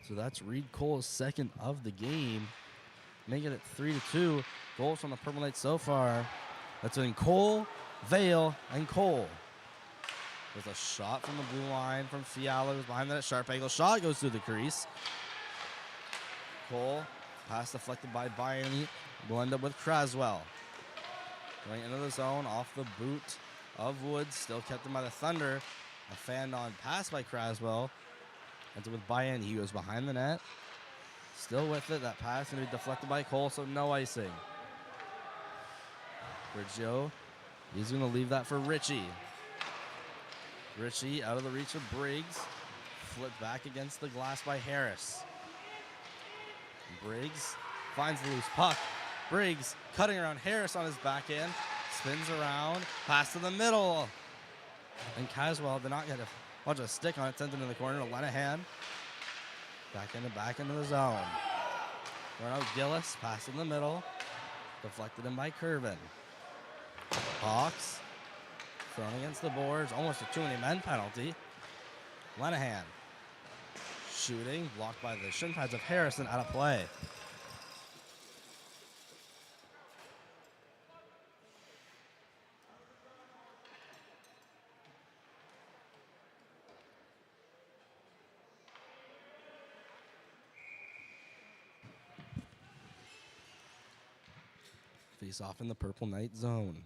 So that's Reed Cole's second of the game, making it 3-2. Goals from the Purple Knights so far. That's in Cole, Vale, and Cole. There's a shot from the blue line from Fiala, who's behind that sharp angle shot, goes through the crease. Cole, pass deflected by Bayani, will end up with Craswell. Going into the zone, off the boot of Woods, still kept him by the Thunder. A fan-on pass by Craswell. Ends up with Bayani, he goes behind the net. Still with it, that pass going to be deflected by Cole, so no icing. Brigio, he's going to leave that for Ritchie. Ritchie out of the reach of Briggs. Flipped back against the glass by Harris. Briggs finds the loose puck. Briggs cutting around Harris on his backhand. Spins around. Pass to the middle. And Caswell did not get a bunch of stick on it. Sends it in the corner to Lenahan. Back into the zone. Run out Gillis. Pass in the middle. Deflected in by Curvin. Hawks. Thrown against the boards, almost a too many men penalty. Lenahan shooting, blocked by the shin pads of Harrison, out of play. Face off in the Purple Knight zone.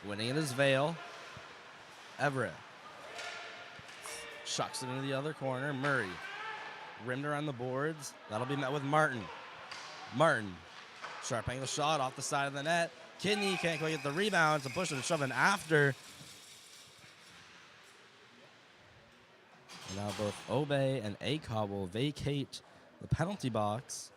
Winning it is Vale. Everett shucks it into the other corner. Murray rimmed around the boards. That'll be met with Martin. Martin, sharp angle shot off the side of the net. Kidney can't quite get the rebound, so push it and shove it after. And now both Obe and Acob will vacate the penalty box.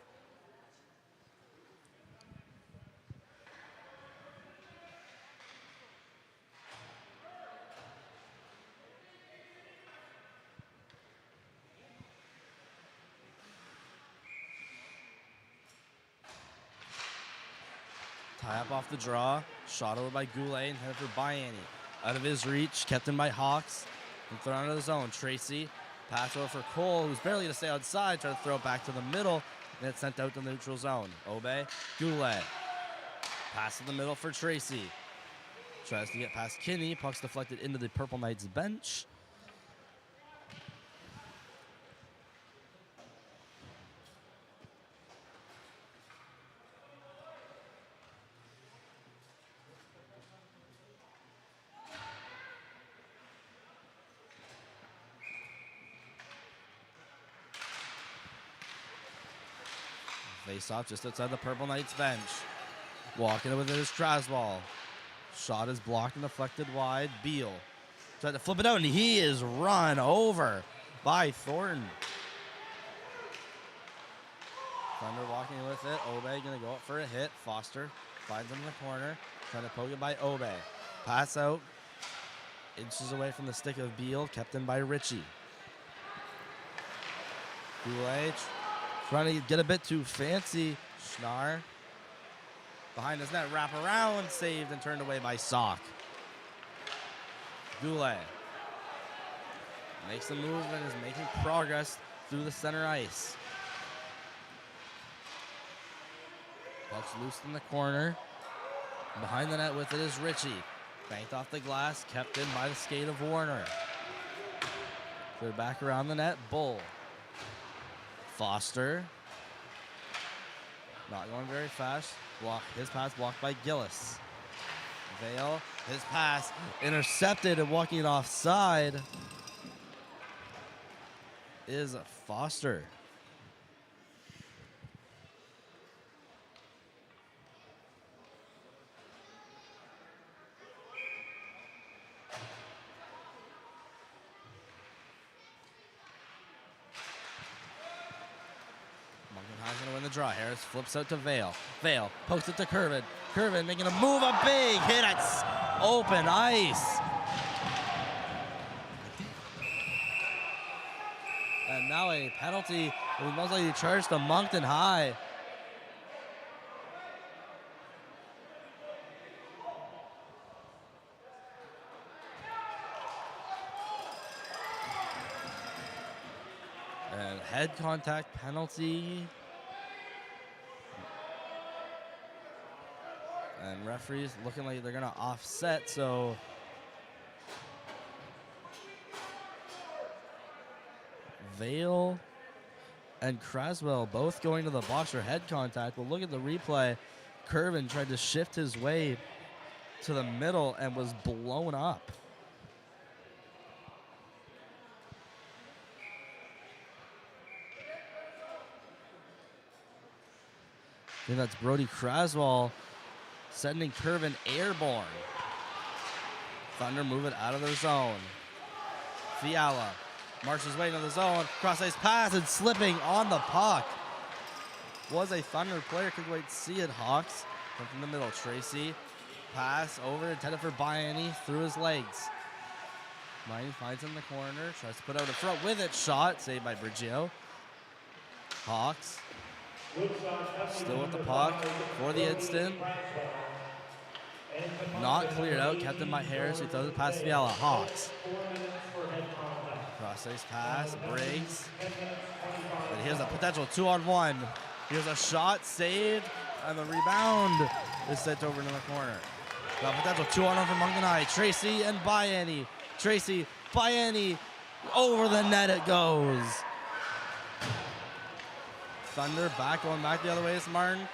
Tie up off the draw. Shot over by Goulet and headed for Bayani. Out of his reach, kept in by Hawks. And thrown into the zone. Tracy, pass over for Cole, who's barely to stay outside. Try to throw it back to the middle. And it's sent out to the neutral zone. Obe, Goulet. Pass in the middle for Tracy. Tries to get past Kinney. Puck's deflected into the Purple Knights bench. Face off just outside the Purple Knights bench. Walking it with his Kraswall. Shot is blocked and deflected wide. Beal tried to flip it out, and he is run over by Thornton. Thunder walking with it. Obe going to go up for a hit. Foster finds him in the corner. Trying to poke it by Obe. Pass out. Inches away from the stick of Beal. Kept in by Ritchie. Goulet trying to get a bit too fancy. Schnarr behind his net, wrap around, saved and turned away by Sock. Goulet makes a move and is making progress through the center ice. Puck's loose in the corner. Behind the net with it is Ritchie. Banked off the glass, kept in by the skate of Warner. Cleared back around the net, Bull. Foster. Not going very fast. His pass blocked by Gillis. Vale, his pass intercepted and walking offside is Foster. Moncton going to win the draw. Harris flips out to Vale. Vale pokes it to Curvin. Curvin making a move, a big hit at open ice. And now a penalty will most likely charged to Moncton High. And head contact penalty. And referees looking like they're going to offset, so Vale and Craswell both going to the box for head contact. We'll look at the replay. Curvin tried to shift his way to the middle and was blown up. I think that's Brody Craswell sending Curvin airborne. Thunder move it out of their zone. Fiala marches his way into the zone. Cross ice pass and slipping on the puck. Was a Thunder player. Could wait to see it. Hawks from the middle. Tracy pass over intended for Bayani through his legs. Bayani finds him in the corner. Tries to put out a front with it. Shot saved by Bergio. Hawks still with the puck for the instant. Not cleared out, kept in by Harris, who throws it past Fiala. Hawks. Cross ice pass, breaks. But here's a potential 2-on-1. Here's a shot saved, and the rebound is sent over into the corner. Got a potential 2-on-1 from Moncton High. Tracy and Bayani. Tracy, Bayani, over the net it goes. Thunder going back the other way. It's Martin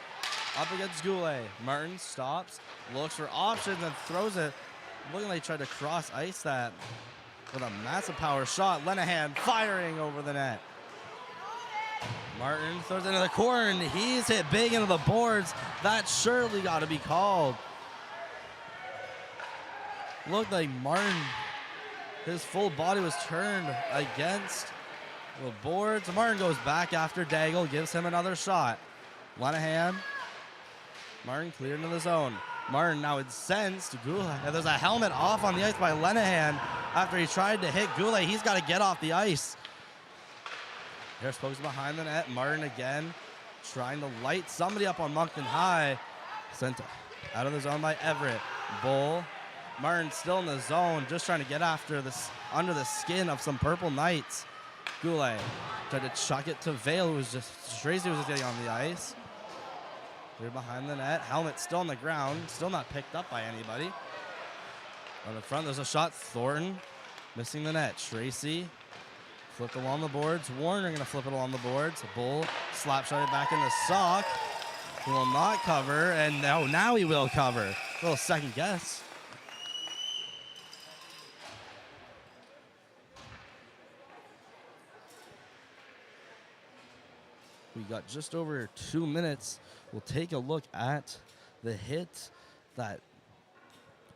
up against Goulet. Martin stops, looks for options, and throws it. Looking like he tried to cross ice that with a massive power shot. Lenahan firing over the net. Martin throws it into the corner, and he's hit big into the boards. That surely got to be called. Looked like Martin, his full body was turned against the boards. Martin goes back after Daigle, gives him another shot. Lenahan. Martin cleared into the zone. Martin now incensed. Goulet. There's a helmet off on the ice by Lenahan after he tried to hit Goulet. He's got to get off the ice. Harris pokes behind the net. Martin again trying to light somebody up on Moncton High. Sent Out of the zone by Everett. Bull. Martin still in the zone, just trying to get after this under the skin of some Purple Knights. Goulet tried to chuck it to Vale, who was just Tracy was just getting on the ice. They're behind the net. Helmet still on the ground, still not picked up by anybody. On the front, there's a shot. Thornton missing the net. Tracy flipped along the boards. Warner gonna flip it along the boards. Bull slap shot it back in the sock. He will not cover, and now he will cover. A little second guess. We got just over 2 minutes. We'll take a look at the hit that,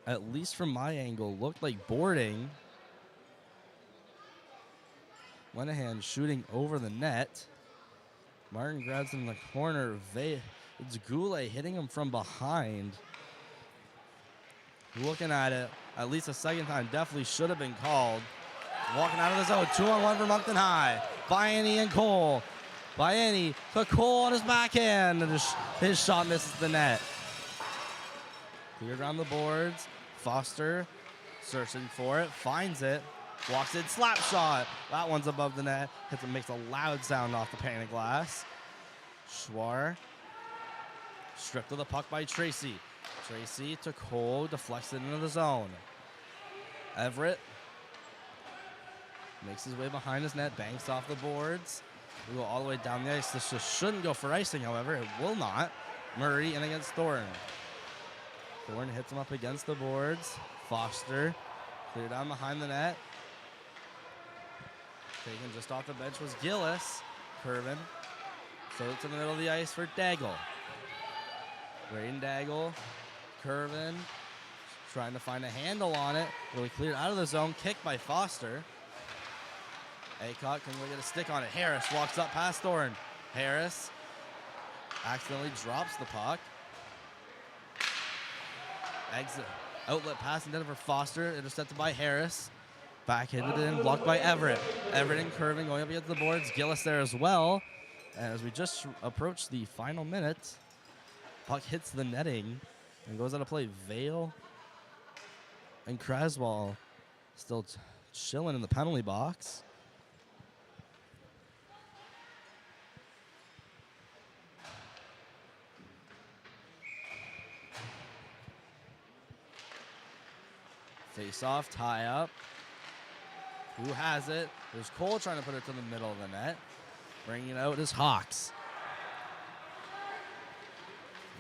at least from my angle, looked like boarding. Lenahan shooting over the net. Martin grabs him in the corner. It's Goulet hitting him from behind. Looking at it, at least a second time, definitely should have been called. Walking out of the zone, 2-on-1 for Moncton High. Bianni and Cole. Bianni to Cole on his backhand, and his shot misses the net. Cleared around the boards. Foster searching for it, finds it, walks in, slap shot. That one's above the net. Hits it, makes a loud sound off the pane of glass. Schwar stripped of the puck by Tracy. Tracy to Cole, deflects it into the zone. Everett makes his way behind his net, banks off the boards. We go all the way down the ice. This just shouldn't go for icing, however. It will not. Murray in against Thorne. Thorne hits him up against the boards. Foster clear down behind the net. Taken just off the bench was Gillis. Curvin throws it to the middle of the ice for Daggle. Braden Daggle. Curvin trying to find a handle on it. Really cleared out of the zone. Kicked by Foster. Aycock can go get a stick on it. Harris walks up past Thorne. Harris accidentally drops the puck. Exit outlet pass intended for Foster. Intercepted by Harris. Backhanded in, blocked by Everett. Everett and Curvin going up against the boards. Gillis there as well. And as we just approach the final minute, puck hits the netting and goes out of play. Vale and Craswell still chilling in the penalty box. Face off, tie up. Who has it? There's Cole trying to put it to the middle of the net. Bringing it out is Hawks.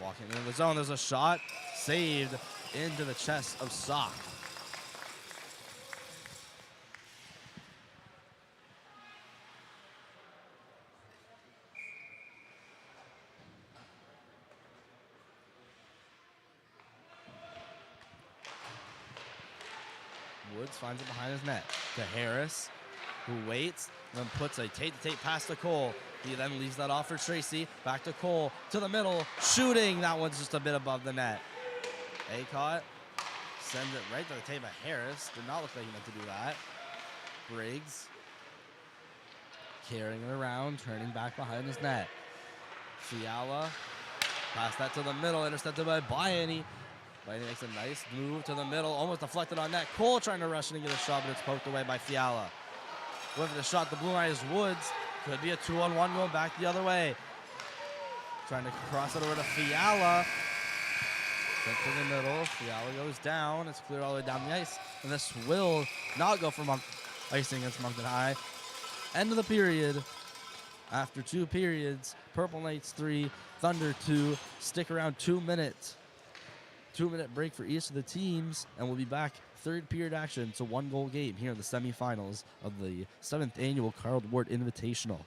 Walking into the zone, there's a shot. Saved into the chest of Sock. Woods finds it behind his net to Harris, who waits, then puts a tape-to-tape pass to Cole. He then leaves that off for Tracy. Back to Cole, to the middle, shooting. That one's just a bit above the net. Acott sends it right to the tape of Harris. Did not look like he meant to do that. Briggs carrying it around, turning back behind his net. Fiala, pass that to the middle, intercepted by Bianni. Bianni makes a nice move to the middle, almost deflected on net. Cole trying to rush in and get a shot, but it's poked away by Fiala. With the shot, the blue line is Woods. Could be a 2-on-1 going back the other way. Trying to cross it over to Fiala. Sent to the middle. Fiala goes down. It's cleared all the way down the ice. And this will not go for icing against Moncton High. End of the period. After 2 periods, Purple Knights 3, Thunder 2. Stick around 2 minutes. 2-minute break for each of the teams, and we'll be back third period action. It's a 1-goal game here in the semifinals of the 7th annual Carl Ward Invitational.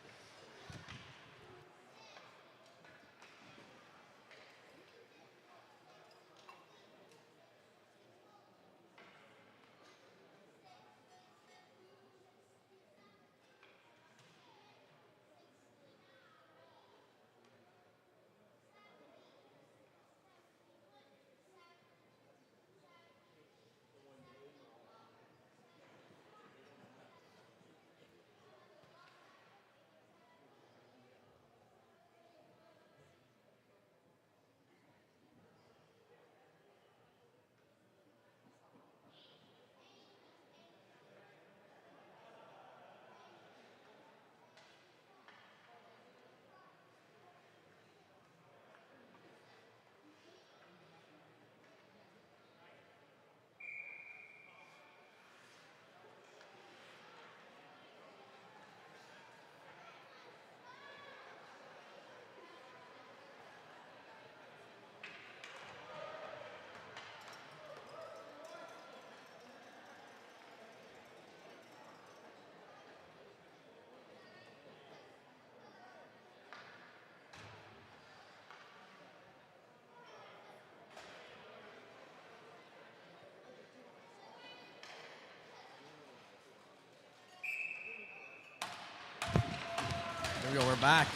Here we go. We're back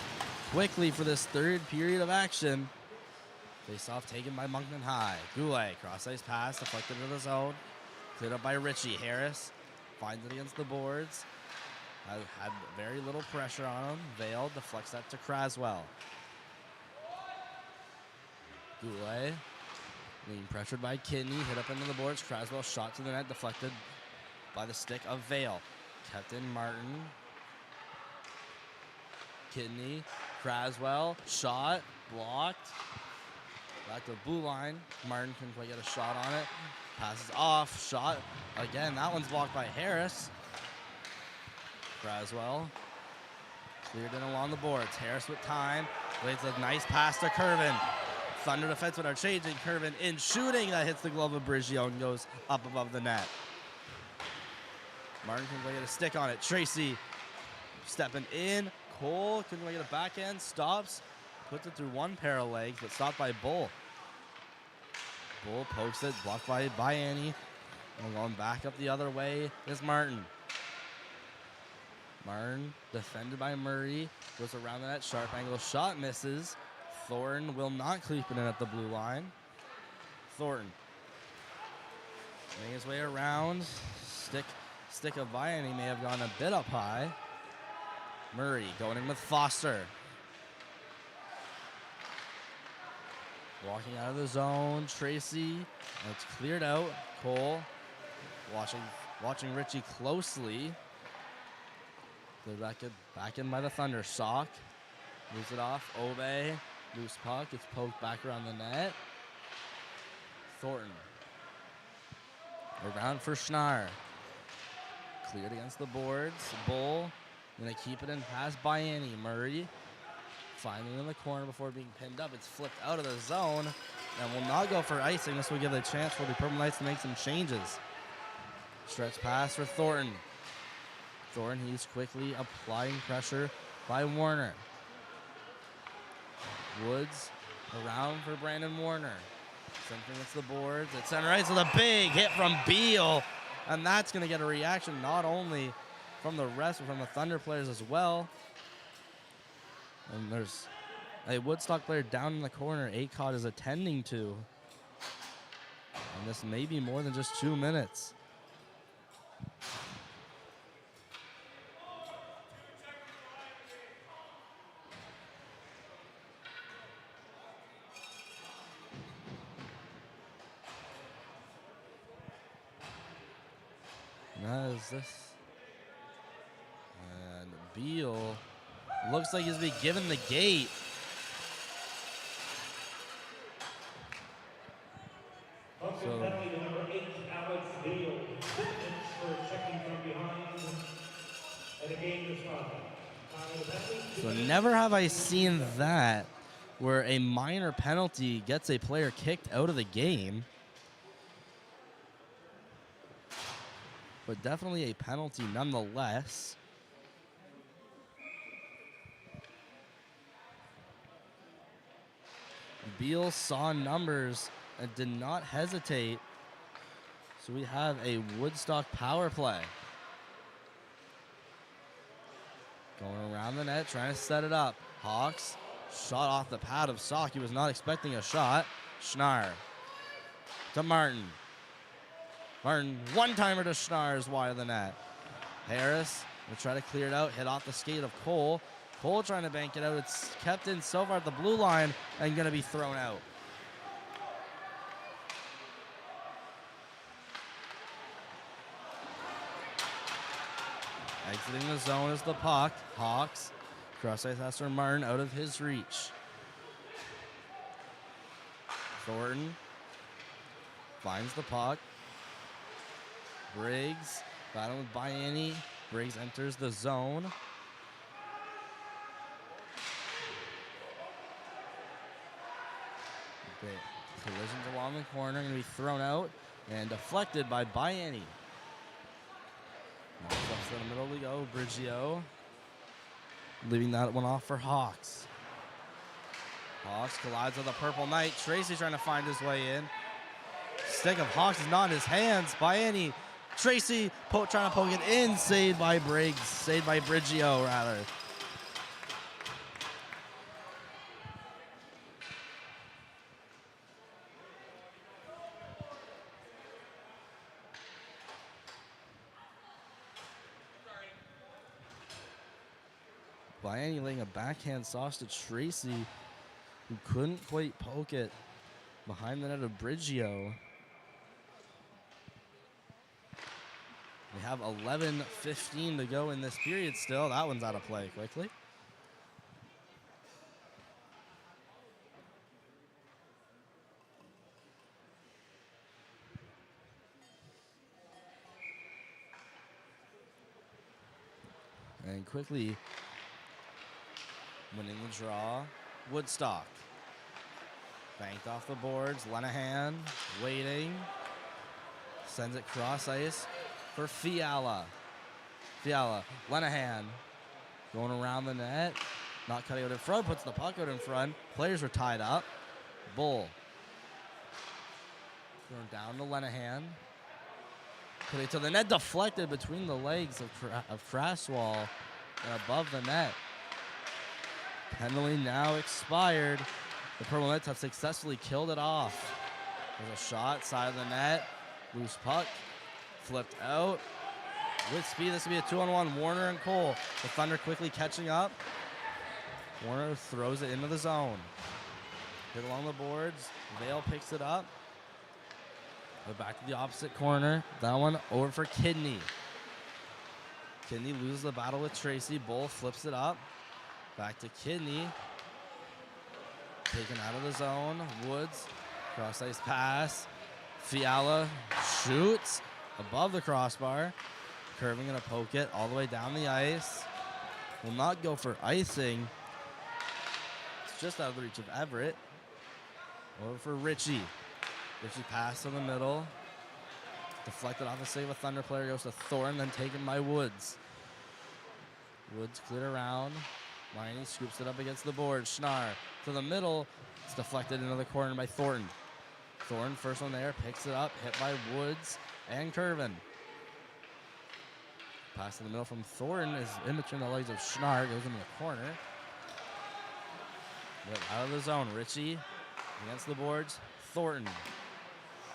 quickly for this third period of action. Face off taken by Moncton High. Goulet, cross ice pass, deflected to the zone. Cleared up by Richie. Harris finds it against the boards. Had very little pressure on him. Vale deflects that to Craswell. Goulet being pressured by Kidney. Hit up into the boards. Craswell shot to the net, deflected by the stick of Vale. Kept in Martin. Kidney. Craswell. Shot. Blocked. Back to the blue line. Martin couldn't quite get a shot on it. Passes off. Shot. Again, that one's blocked by Harris. Craswell. Cleared in along the boards. Harris with time. Lays a nice pass to Curvin. Thunder defensemen are changing. Curvin in shooting. That hits the glove of Brigio and goes up above the net. Martin couldn't quite get a stick on it. Tracy stepping in. Cole couldn't quite get a backhand. Stops. Puts it through one pair of legs, but stopped by Bull. Bull pokes it, blocked by Annie. And going back up the other way is Martin. Martin defended by Murray. Goes around the net, sharp angle shot, misses. Thornton will not creep it in at the blue line. Thornton making his way around. Stick of Vianney may have gone a bit up high. Murray going in with Foster. Walking out of the zone, Tracy, and it's cleared out. Cole watching Richie closely. They're back in by the Thunder. Sock moves it off. Obe, loose puck. It's poked back around the net. Thornton around for Schnarr. Cleared against the boards. Bull gonna keep it in pass by Annie. Murray finding it in the corner before being pinned up. It's flipped out of the zone and will not go for icing. This will give a chance for the Purple Knights to make some changes. Stretch pass for Thornton. Thornton, he's quickly applying pressure by Warner. Woods around for Brandon Warner. Something against the boards. It's center ice with a big hit from Beal. And that's going to get a reaction not only from the rest, but from the Thunder players as well. And there's a Woodstock player down in the corner Acott is attending to. And this may be more than just 2 minutes. That is this. And Beal looks like he's being given the gate. So never have I seen that where a minor penalty gets a player kicked out of the game. But definitely a penalty nonetheless. Beal saw numbers and did not hesitate. So we have a Woodstock power play. Going around the net, trying to set it up. Hawks, shot off the pad of Sock. He was not expecting a shot. Schnarr to Martin. Martin, one-timer to Schnarr is wide of the net. Harris will try to clear it out, hit off the skate of Cole. Cole trying to bank it out. It's kept in so far at the blue line and going to be thrown out. Exiting the zone is the puck. Hawks. Cross ice pass for Martin out of his reach. Thornton finds the puck. Briggs battling with Bianni. Briggs enters the zone. Okay. Collisions along the corner, going to be thrown out and deflected by Bianni. Up to the middle we go, Brigio. Leaving that one off for Hawks. Hawks collides with the Purple Knight. Tracy trying to find his way in. Stick of Hawks is not in his hands. Bianni. Tracy trying to poke it in. Saved by Briggs. Saved by Brigio, rather. Blaney laying a backhand sauce to Tracy, who couldn't quite poke it behind the net of Brigio. We have 11:15 to go in this period still. That one's out of play quickly. And quickly winning the draw, Woodstock. Banked off the boards, Lenahan waiting. Sends it cross ice for Fiala. Fiala, Lenahan going around the net. Not cutting out in front, puts the puck out in front. Players are tied up. Bull. Going down to Lenahan. Put it to the net, deflected between the legs of Craswell and above the net. Penalty now expired. The Purple Knights have successfully killed it off. There's a shot, side of the net. Loose puck, flipped out. With speed, this will be a 2-on-1. Warner and Cole. The Thunder quickly catching up. Warner throws it into the zone. Hit along the boards. Vale picks it up. Go back to the opposite corner. That one over for Kidney. Kidney loses the battle with Tracy. Bull flips it up. Back to Kidney. Taken out of the zone. Woods. Cross ice pass. Fiala shoots above the crossbar. Curving and a poke it all the way down the ice. Will not go for icing. It's just out of the reach of Everett. Over for Richie. Richie pass in the middle. Deflected off a save. A Thunder player goes to Thorne, then taken by Woods. Woods cleared around. Liney scoops it up against the board. Schnarr to the middle. It's deflected into the corner by Thornton. Thornton, first one there, picks it up, hit by Woods and Curvin. Pass in the middle from Thornton is in between the legs of Schnarr, goes into the corner. But out of the zone, Richie against the boards. Thornton.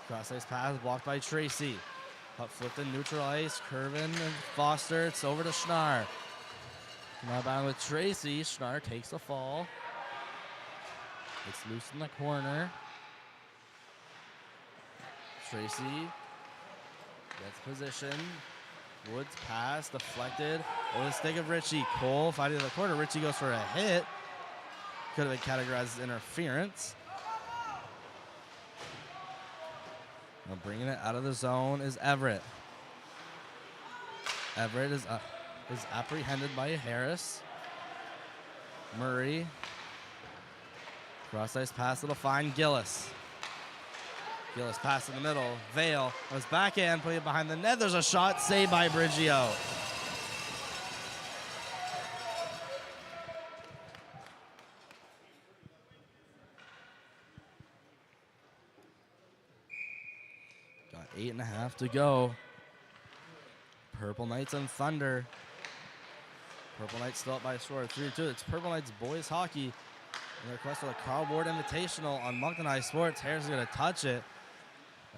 Cross ice pass blocked by Tracy. Puck flipped in neutral ice. Curvin and Foster. It's over to Schnarr. Now bound with Tracy. Schnarr takes the fall. It's loose in the corner. Tracy gets position. Woods pass, deflected. Over the stick of Richie. Cole fighting to the corner. Richie goes for a hit. Could have been categorized as interference. Now bringing it out of the zone is Everett. Everett is apprehended by Harris. Murray. Cross ice pass, it'll find Gillis. Gillis pass in the middle. Vale on his backhand, putting it behind the net. There's a shot saved by Brigio. Got 8.5 to go. Purple Knights and Thunder. Purple Knights still up by a score of 3-2. It's Purple Knights boys hockey. And the request for the Carl Ward Invitational on Moncton High Sports. Harris is going to touch it.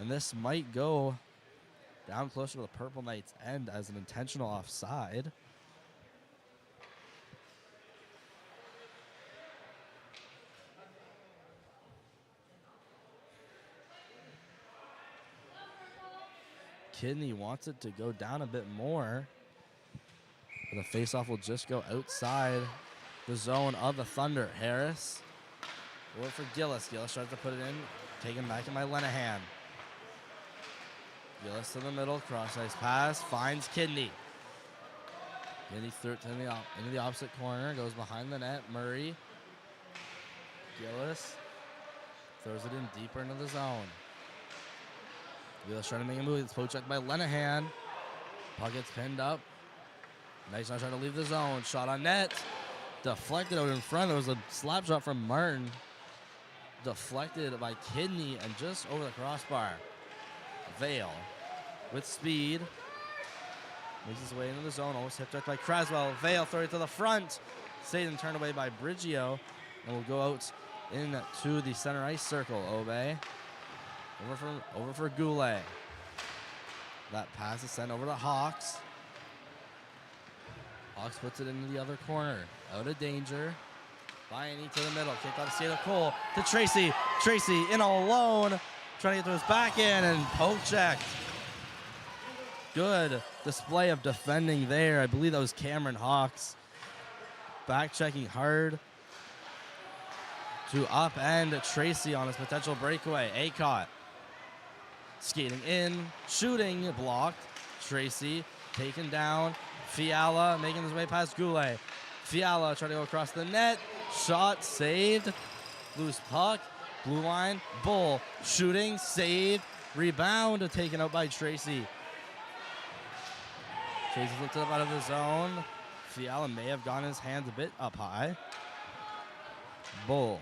And this might go down closer to the Purple Knights' end as an intentional offside. Kidney wants it to go down a bit more. But the faceoff will just go outside the zone of the Thunder. Harris. Over for Gillis. Gillis tries to put it in. Taken back in by Lenahan. Gillis to the middle. Cross ice pass. Finds Kidney. Kidney threw it into the opposite corner. Goes behind the net. Murray. Gillis. Throws it in deeper into the zone. Gillis trying to make a move. It's poke checked by Lenahan. Puck gets pinned up. Nice trying to leave the zone. Shot on net. Deflected out in front. There was a slap shot from Martin. Deflected by Kidney and just over the crossbar. Vale with speed. Makes his way into the zone. Almost hit checked by Craswell. Vale throw it to the front. Saved and turned away by Brigio. And will go out into the center ice circle. Obey. Over for Goulet. That pass is sent over to Hawks. Hawks puts it into the other corner. Out of danger. Baiani to the middle. Kick out of skate of Cole to Tracy. Tracy in alone. Trying to get to his backhand and poke checked. Good display of defending there. I believe that was Cameron Hawks. Back checking hard to upend Tracy on his potential breakaway. Acott skating in, shooting, blocked. Tracy taken down. Fiala making his way past Goulet. Fiala trying to go across the net. Shot saved. Loose puck. Blue line. Bull shooting, saved. Rebound taken out by Tracy. Tracy flipped it up out of the zone. Fiala may have gotten his hands a bit up high. Bull.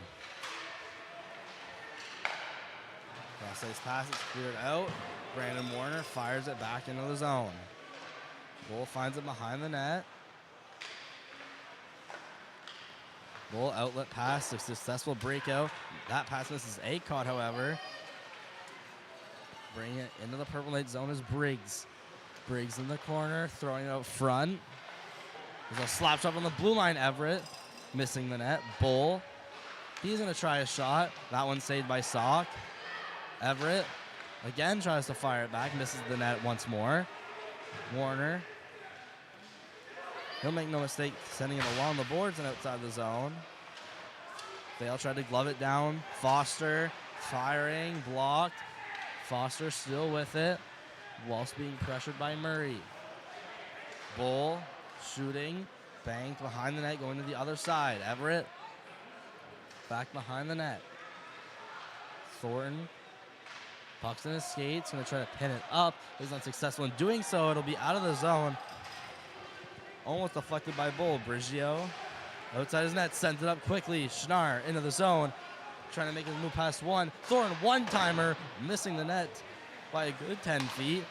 Cross-ice pass is cleared out. Brandon Warner fires it back into the zone. Bull finds it behind the net. Bull outlet pass, a successful breakout. That pass misses Acott, however. Bring it into the Purple Knight zone is Briggs. Briggs in the corner, throwing it out front. There's a slap shot on the blue line, Everett. Missing the net. Bull. He's going to try a shot. That one's saved by Sock. Everett again tries to fire it back. Misses the net once more. Warner. He'll make no mistake sending it along the boards and outside the zone. They'll try to glove it down. Foster firing, blocked. Foster still with it, whilst being pressured by Murray. Bull shooting, banked behind the net, going to the other side. Everett back behind the net. Thornton, pucks in his skates, going to try to pin it up. He's unsuccessful in doing so. It'll be out of the zone. Almost deflected by Bull. Brigio outside his net, sends it up quickly. Schnarr into the zone, trying to make his move past one. Thornton one-timer, missing the net by a good 10 feet.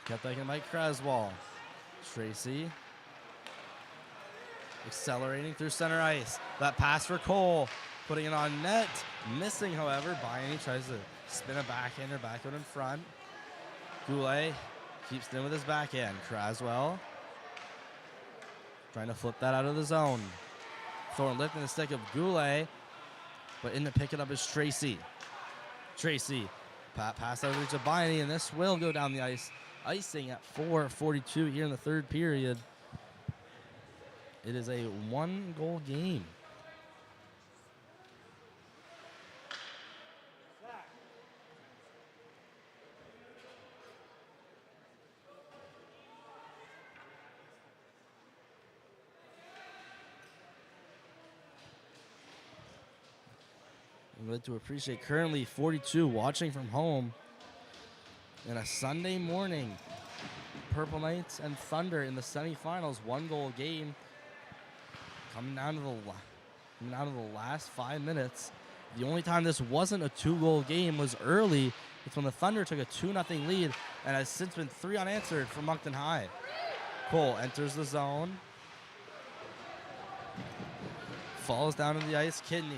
Kept taken by Creswell. Tracy accelerating through center ice. That pass for Cole, putting it on net. Missing, however. Baiani tries to spin a backhander back out in front. Goulet keeps it in with his backhand. Creswell trying to flip that out of the zone. Thornton lifting the stick of Goulet, but in to pick it up is Tracy. Tracy, pass over to Baiani, and this will go down the ice. Icing at 4:42 here in the third period. It is a one-goal game. I'd like to appreciate currently 42 watching from home. In a Sunday morning, Purple Knights and Thunder in the semifinals, one-goal game. Coming down to the last 5 minutes. The only time this wasn't a two-goal game was early. It's when the Thunder took a 2-0 lead and has since been 3 unanswered for Moncton High. Cole enters the zone. Falls down to the ice, Kidney.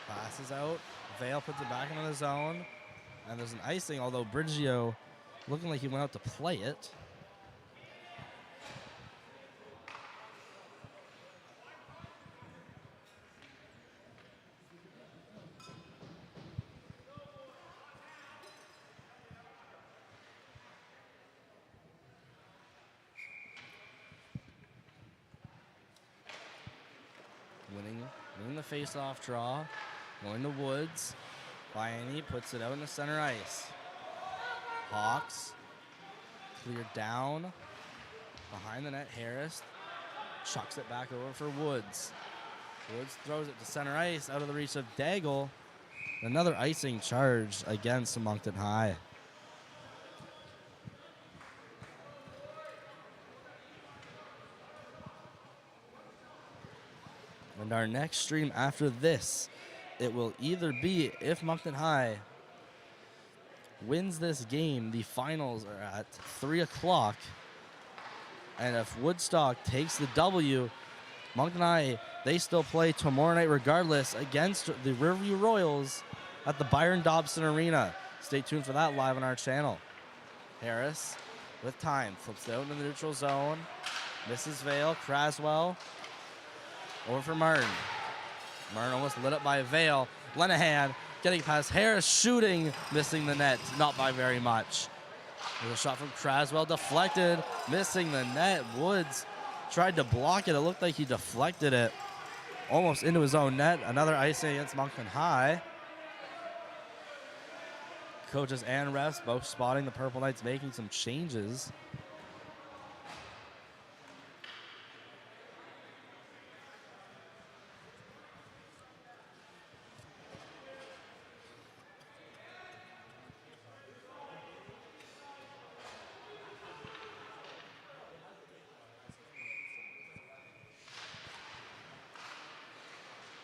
Passes out. Vale puts it back into the zone. And there's an icing, although Brigio looking like he went out to play it. Winning the face-off draw. Going to Woods. Baiani puts it out in the center ice. Hawks cleared down. Behind the net, Harris chucks it back over for Woods. Woods throws it to center ice, out of the reach of Daigle. Another icing charge against Moncton High. And our next stream after this, it will either be, if Moncton High wins this game, the finals are at 3 o'clock. And if Woodstock takes the W, Moncton High, they still play tomorrow night regardless against the Riverview Royals at the Byron Dobson Arena. Stay tuned for that live on our channel. Harris with time, flips it out into the neutral zone. Misses Vale. Craswell over for Martin. Martin almost lit up by Vale. Lenahan getting past Harris, shooting, missing the net, not by very much. There's a shot from Craswell, deflected, missing the net. Woods tried to block it. It looked like he deflected it almost into his own net. Another icing against Moncton High. Coaches and refs both spotting the Purple Knights making some changes.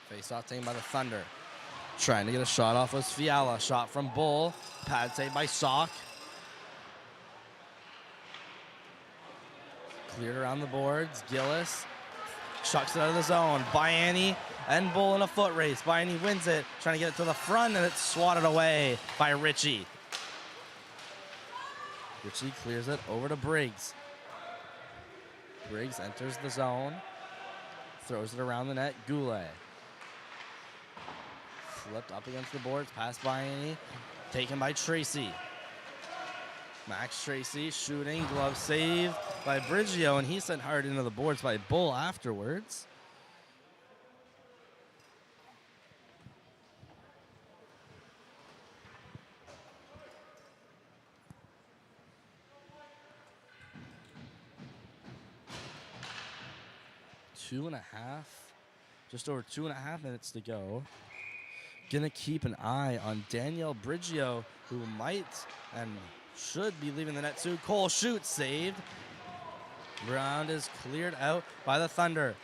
Face-off taken by the Thunder. Trying to get a shot off was Fiala. Shot from Bull. Pad saved by Sock. Cleared around the boards. Gillis chucks it out of the zone. Biani and Bull in a foot race. Biani wins it. Trying to get it to the front, and it's swatted away by Ritchie. Ritchie clears it over to Briggs. Briggs enters the zone. Throws it around the net. Goulet. Flipped up against the boards, passed by Annie, taken by Tracy. Max Tracy shooting, glove saved by Brigio, and he sent hard into the boards by Bull afterwards. Just over 2.5 minutes to go. Gonna keep an eye on Danielle Brigio, who might and should be leaving the net soon. Cole shoots, saved. Round is cleared out by the Thunder.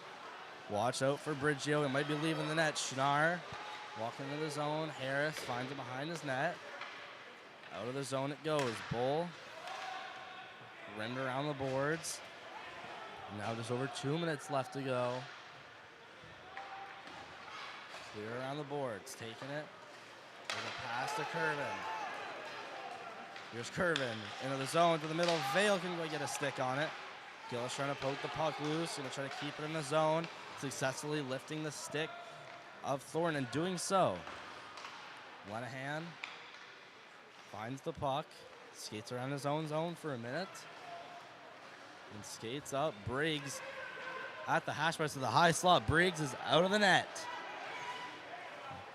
Watch out for Brigio. It might be leaving the net. Schnarr walking into the zone. Harris finds it behind his net. Out of the zone it goes. Bull rimmed around the boards. Now just over 2 minutes left to go. Clear around the boards, taking it. There's a pass to Curvin. Here's Curvin into the zone to the middle. Vale can go get a stick on it. Gillis trying to poke the puck loose. Gonna try to keep it in the zone. Successfully lifting the stick of Thorne and doing so. Lenahan finds the puck. Skates around his own zone for a minute. And skates up. Briggs at the hash marks of the high slot. Briggs is out of the net.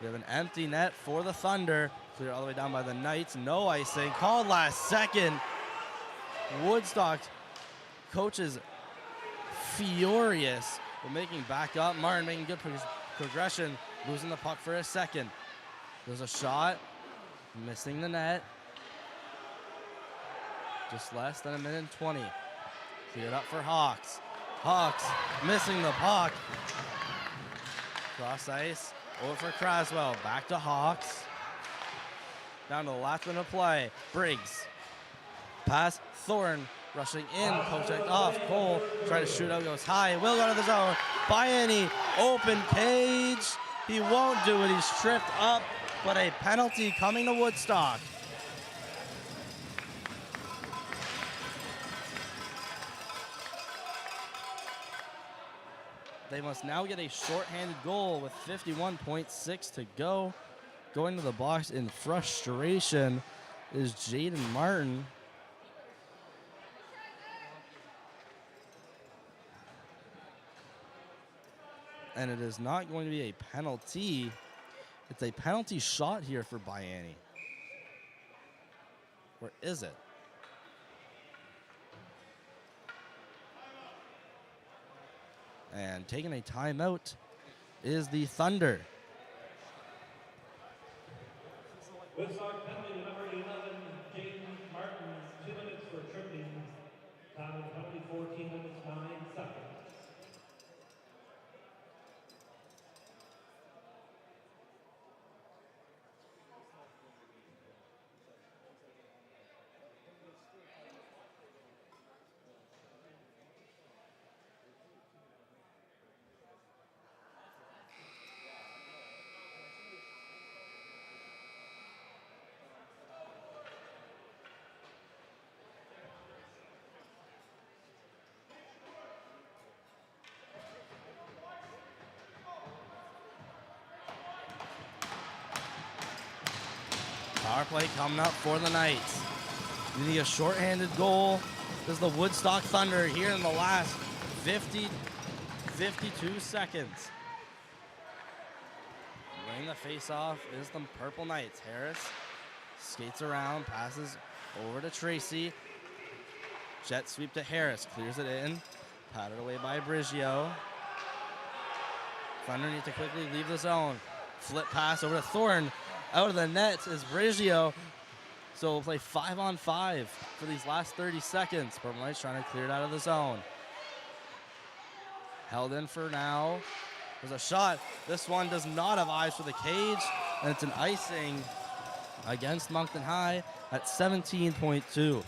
We have an empty net for the Thunder. Clear all the way down by the Knights. No icing. Called last second. Woodstock coaches furious. We're making back up. Martin making good progression. Losing the puck for a second. There's a shot. Missing the net. Just less than 1:20. Cleared up for Hawks. Hawks missing the puck. Cross ice. Over for Craswell. Back to Hawks. Down to the last minute of play. Briggs. Pass. Thorne rushing in. Poke checked off. Cole trying to shoot out. Goes high. Will go to the zone. Biani. Open cage. He won't do it. He's tripped up. But a penalty coming to Woodstock. They must now get a shorthanded goal with 51.6 to go. Going to the box in frustration is Jaden Martin. And it is not going to be a penalty. It's a penalty shot here for Biani. Or is it? And taking a timeout is the Thunder. Woodstock penalty number 11, Jaden Martin, 2 minutes for tripping. Time penalty 14 minutes, 9 seconds. Power play coming up for the Knights. You need a shorthanded goal. This is the Woodstock Thunder here in the last 52 seconds. Winning the face-off is the Purple Knights. Harris skates around, passes over to Tracy. Jet sweep to Harris, clears it in. Patted away by Brigio. Thunder need to quickly leave the zone. Flip pass over to Thorne. Out of the net is Brigio. So we'll play 5-on-5 for these last 30 seconds. Purple Knights trying to clear it out of the zone. Held in for now. There's a shot. This one does not have eyes for the cage, and it's an icing against Moncton High at 17.2.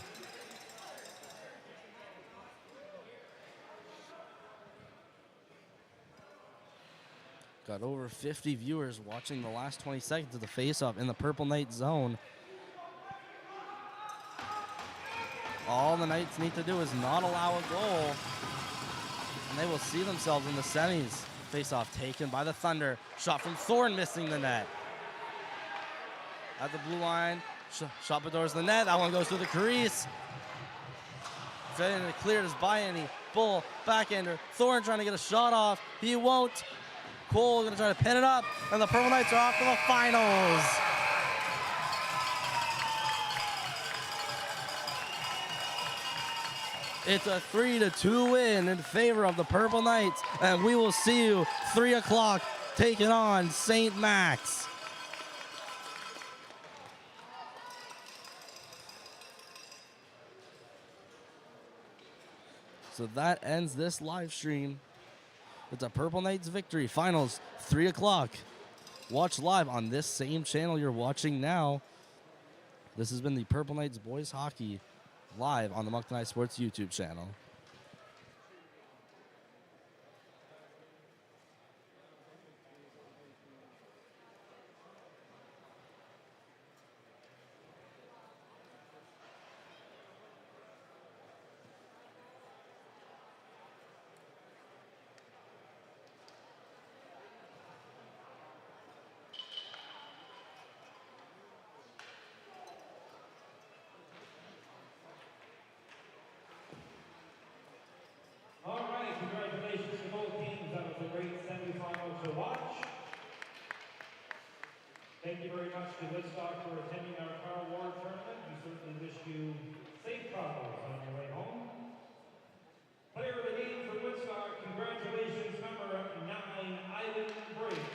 Got over 50 viewers watching the last 20 seconds of the face-off in the Purple Knight zone. All the Knights need to do is not allow a goal, and they will see themselves in the semis. Face-off taken by the Thunder. Shot from Thorne, missing the net. At the blue line, shot towards the net. That one goes through the crease. Failing to clear it is Bayani. Bull, backhander. Thorne trying to get a shot off. He won't. Cole going to try to pin it up, and the Purple Knights are off to the finals. It's a 3-2 win in favor of the Purple Knights, and we will see you 3 o'clock taking on St. Max. So that ends this live stream. It's a Purple Knights victory. Finals, 3 o'clock. Watch live on this same channel you're watching now. This has been the Purple Knights Boys Hockey live on the Moncton High Sports YouTube channel. All right, congratulations to both teams. That was a great semifinal to watch. Thank you very much to Woodstock for attending our Carl Ward tournament. We certainly wish you safe travels on your way home. Player of the game for Woodstock, congratulations, number 9, Ivan Briggs.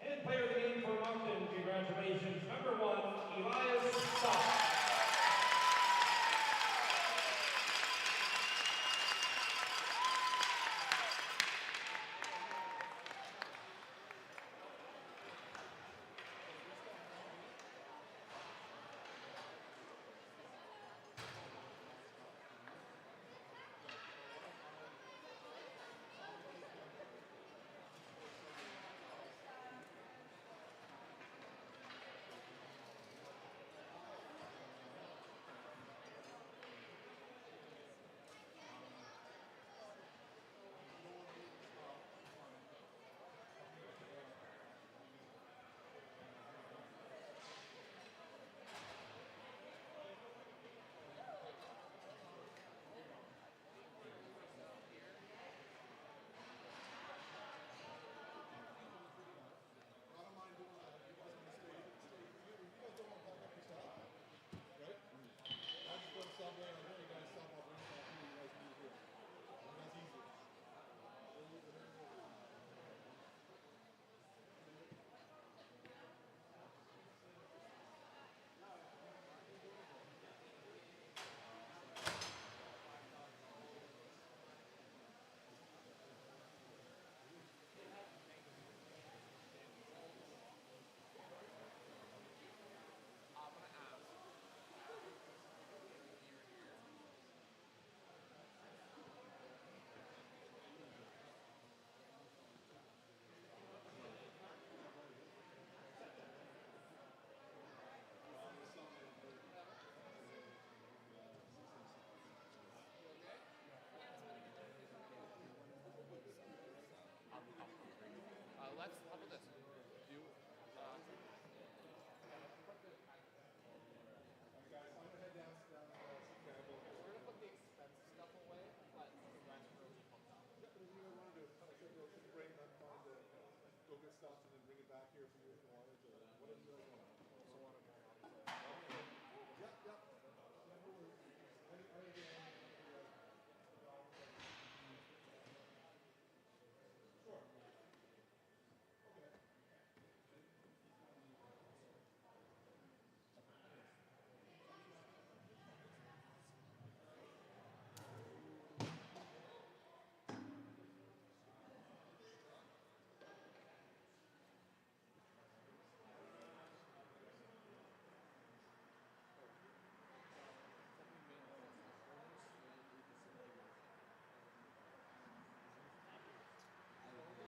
And player of the game for Moncton, congratulations, number 1, Elias Stock. stuff and then bring it back here for you if you wanted to? What are you doing?